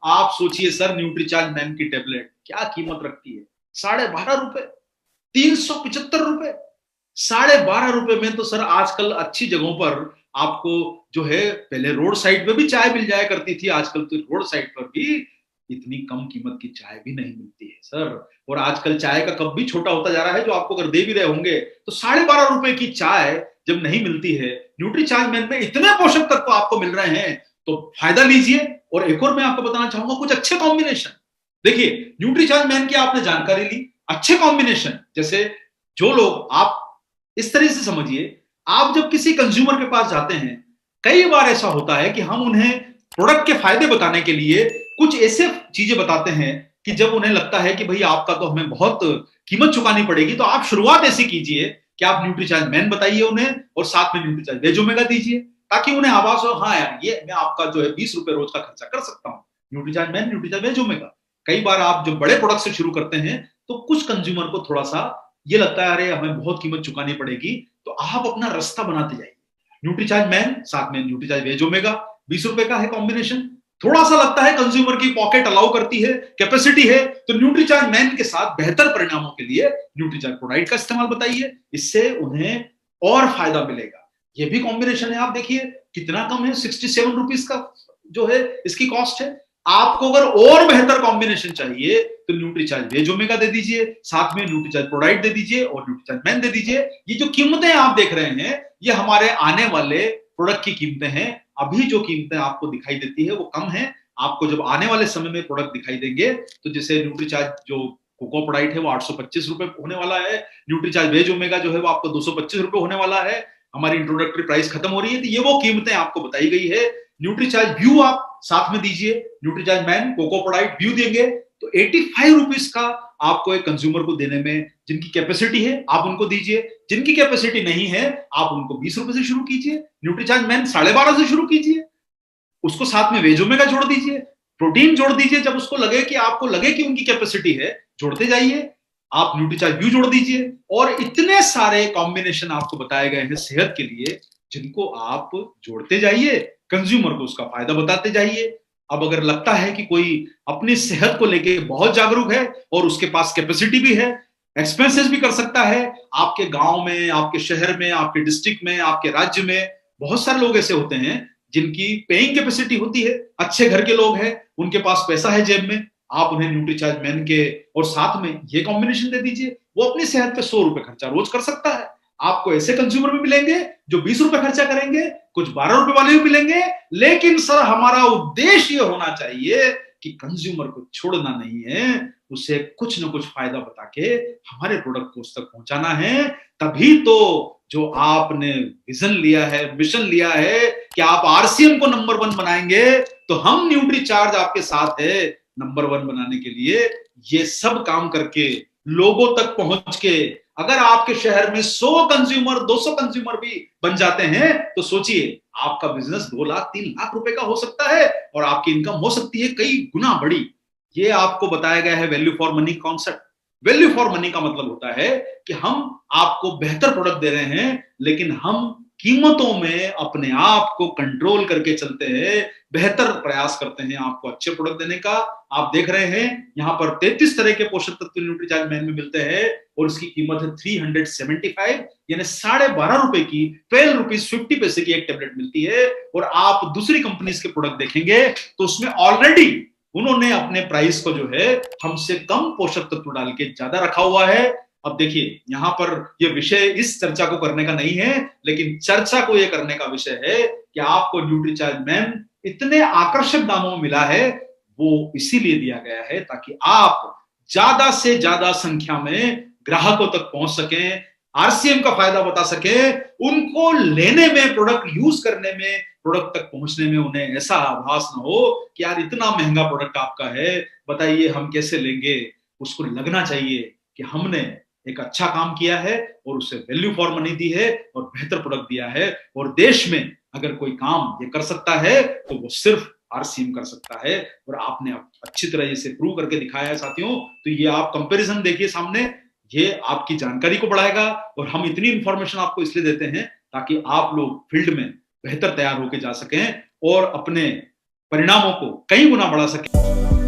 आप सोचिए सर, न्यूट्रीचार्ज मैन की टेबलेट क्या कीमत रखती है, 12.5 रुपए, 375 रुपए। 12.5 रुपए में तो सर आजकल अच्छी जगहों पर आपको जो है, पहले रोड साइड पे भी चाय मिल जाया करती थी, आजकल तो रोड साइड पर भी इतनी कम कीमत की चाय भी नहीं मिलती है सर। और आजकल चाय का कप भी छोटा होता जा रहा है, जो आपको अगर दे भी रहे होंगे तो 12.5 रुपए की चाय जब नहीं मिलती है, न्यूट्रीचार्ज मैन में इतने पोषक तत्व आपको मिल रहे हैं, तो फायदा लीजिए। और एक और मैं आपको बताना चाहूंगा कुछ अच्छे कॉम्बिनेशन। देखिए, न्यूट्रीचार्ज मैन की आपने जानकारी ली, अच्छे कॉम्बिनेशन जैसे जो लोग आप इस तरह से समझिए, आप जब किसी कंज्यूमर के पास जाते हैं, कई बार ऐसा होता है कि हम उन्हें प्रोडक्ट के फायदे बताने के लिए कुछ ऐसे चीजें बताते हैं कि जब उन्हें लगता है कि भाई आपका तो हमें बहुत कीमत चुकानी पड़ेगी, तो आप शुरुआत ऐसी कीजिए कि आप न्यूट्रीचार्ज मैन बताइए उन्हें और साथ में न्यूट्रीचार्ज वेज ओमेगा दीजिए, ताकि उन्हें आभास हो, हाँ यार ये मैं आपका जो है 20 रुपए रोज का खर्चा कर सकता हूँ, Nutricharge man, Nutricharge veg omega. कई बार आप जब बड़े प्रोडक्ट से शुरू करते हैं तो कुछ कंज्यूमर को थोड़ा सा ये लगता है अरे हमें बहुत कीमत चुकानी पड़ेगी, तो आप अपना रास्ता बनाते जाइए। न्यूट्रीचार्ज मैन साथ में न्यूट्रीचार्ज वेज ओमेगा, 20 रुपए का है कॉम्बिनेशन। थोड़ा सा लगता है कंज्यूमर की पॉकेट अलाउ करती है, कैपेसिटी है, तो न्यूट्रीचार्ज मैन के साथ बेहतर परिणामों के लिए न्यूट्रीचार्ज प्रोडाइट का इस्तेमाल बताइए, इससे उन्हें और फायदा मिलेगा। ये भी कॉम्बिनेशन है, आप देखिए कितना कम है, 67 रुपीज का जो है इसकी कॉस्ट है। आपको अगर और बेहतर कॉम्बिनेशन चाहिए तो न्यूट्रीचार्ज वेज ओमेगा दे दीजिए, साथ में न्यूट्रीचार्ज प्रोडाइट दे दीजिए और न्यूट्रीचार्ज मैन दे दीजिए। ये जो कीमतें आप देख रहे हैं ये हमारे आने वाले प्रोडक्ट की कीमतें हैं। अभी जो कीमतें आपको दिखाई देती है वो कम है, आपको जब आने वाले समय में प्रोडक्ट दिखाई देंगे तो जैसे न्यूट्रीचार्ज जो कोको प्रोडाइट है वो 825 रुपए होने वाला है, न्यूट्रीचार्ज वेज ओमेगा जो है वो आपको 225 रुपए होने वाला है, हमारी इंट्रोडक्टरी प्राइस खत्म हो रही है, तो ये वो कीमतें आपको बताई गई है। न्यूट्रीचार्ज व्यू आप साथ में दीजिए, न्यूट्रीचार्ज मैन कोको प्रोडाइट व्यू देंगे तो 85 रुपीज का आपको एक कंज्यूमर को देने में, जिनकी कैपेसिटी है आप उनको दीजिए, जिनकी कैपेसिटी नहीं है आप उनको 20 रुपए से शुरू कीजिए, न्यूट्रीचार्ज मैन 12.5 से शुरू कीजिए, उसको साथ में वेज ओमेगा जोड़ दीजिए, प्रोटीन जोड़ दीजिए, जब उसको लगे कि आपको लगे कि उनकी कैपेसिटी है जोड़ते जाइए, आप न्यूट्रीचार्ज व्यू जोड़ दीजिए। और इतने सारे कॉम्बिनेशन आपको बताए गए हैं सेहत के लिए, जिनको आप जोड़ते जाइए, कंज्यूमर को उसका फायदा बताते जाइए। अब अगर लगता है कि कोई अपनी सेहत को लेके बहुत जागरूक है और उसके पास कैपेसिटी भी है, एक्सपेंसेस भी कर सकता है, आपके गांव में, आपके शहर में, आपके डिस्ट्रिक्ट में, आपके राज्य में बहुत सारे लोग ऐसे होते हैं जिनकी पेइंग कैपेसिटी होती है, अच्छे घर के लोग हैं, उनके पास पैसा है जेब में, आप उन्हें न्यूट्रीचार्ज मैन के और साथ में ये कॉम्बिनेशन दे दीजिए, वो अपनी सेहत पे 100 रुपए खर्चा रोज कर सकता है। आपको ऐसे कंज्यूमर भी मिलेंगे जो 20 रुपए खर्चा करेंगे, कुछ 12 रुपए वाले भी मिलेंगे, लेकिन सर हमारा उद्देश्य ये होना चाहिए कि कंज्यूमर को छोड़ना नहीं है, उसे कुछ ना कुछ फायदा बता के हमारे प्रोडक्ट को उस तक पहुंचाना है। तभी तो जो आपने विजन लिया है, मिशन लिया है कि आप आरसीएम को नंबर 1 बनाएंगे, तो हम न्यूट्रीचार्ज आपके साथ है नंबर 1 बनाने के लिए। ये सब काम करके लोगों तक पहुंच के अगर आपके शहर में 100 कंज्यूमर, 200 कंज्यूमर भी बन जाते हैं, तो सोचिए आपका बिजनेस 2 लाख 3 लाख रुपए का हो सकता है और आपकी इनकम हो सकती है कई गुना बड़ी। ये आपको बताया गया है value for money concept. Value for money का मतलब होता है कि हम आपको बेहतर प्रोडक्ट दे रहे हैं, लेकिन हम कीमतों में अपने आप को कंट्रोल करके चलते हैं, बेहतर प्रयास करते हैं आपको अच्छे प्रोडक्ट देने का। आप देख रहे हैं यहाँ पर 33 तरह के पोषक तत्व न्यूट्रीचार्ज मैन में मिलते हैं और इसकी कीमत है 375, यानी 12.5 रुपए की, 12 रुपीज 50 पैसे की एक टेबलेट मिलती है। और आप दूसरी कंपनीज के प्रोडक्ट देखेंगे तो उसमें ऑलरेडी उन्होंने अपने प्राइस को जो है हमसे कम पोषक तत्व डाल के ज्यादा रखा हुआ है। अब देखिए यहाँ पर ये विषय इस चर्चा को करने का नहीं है, लेकिन चर्चा को ये करने का विषय है कि आपको न्यूट्रीचार्ज मैन इतने आकर्षक दामों में मिला है, वो इसीलिए दिया गया है ताकि आप ज्यादा से ज्यादा संख्या में ग्राहकों तक पहुंच सकें, आरसीएम का फायदा बता सके, उनको लेने में, प्रोडक्ट यूज करने में, प्रोडक्ट तक पहुंचने में उन्हें ऐसा आभास ना हो कि यार इतना महंगा प्रोडक्ट आपका है, बताइए हम कैसे लेंगे। उसको लगना चाहिए कि हमने एक अच्छा काम किया है और उसे वैल्यू फॉर मनी दी है और बेहतर प्रोडक्ट दिया है। और देश में अगर कोई काम ये कर सकता है तो वो सिर्फ आरसीएम कर सकता है, और आपने अच्छी तरह इसे प्रूव करके दिखाया है साथियों। तो ये आप कंपैरिजन देखिए सामने, ये आपकी जानकारी को बढ़ाएगा। और हम इतनी इंफॉर्मेशन आपको इसलिए देते हैं ताकि आप लोग फील्ड में बेहतर तैयार होकर जा सकें और अपने परिणामों को कई गुना बढ़ा सकें।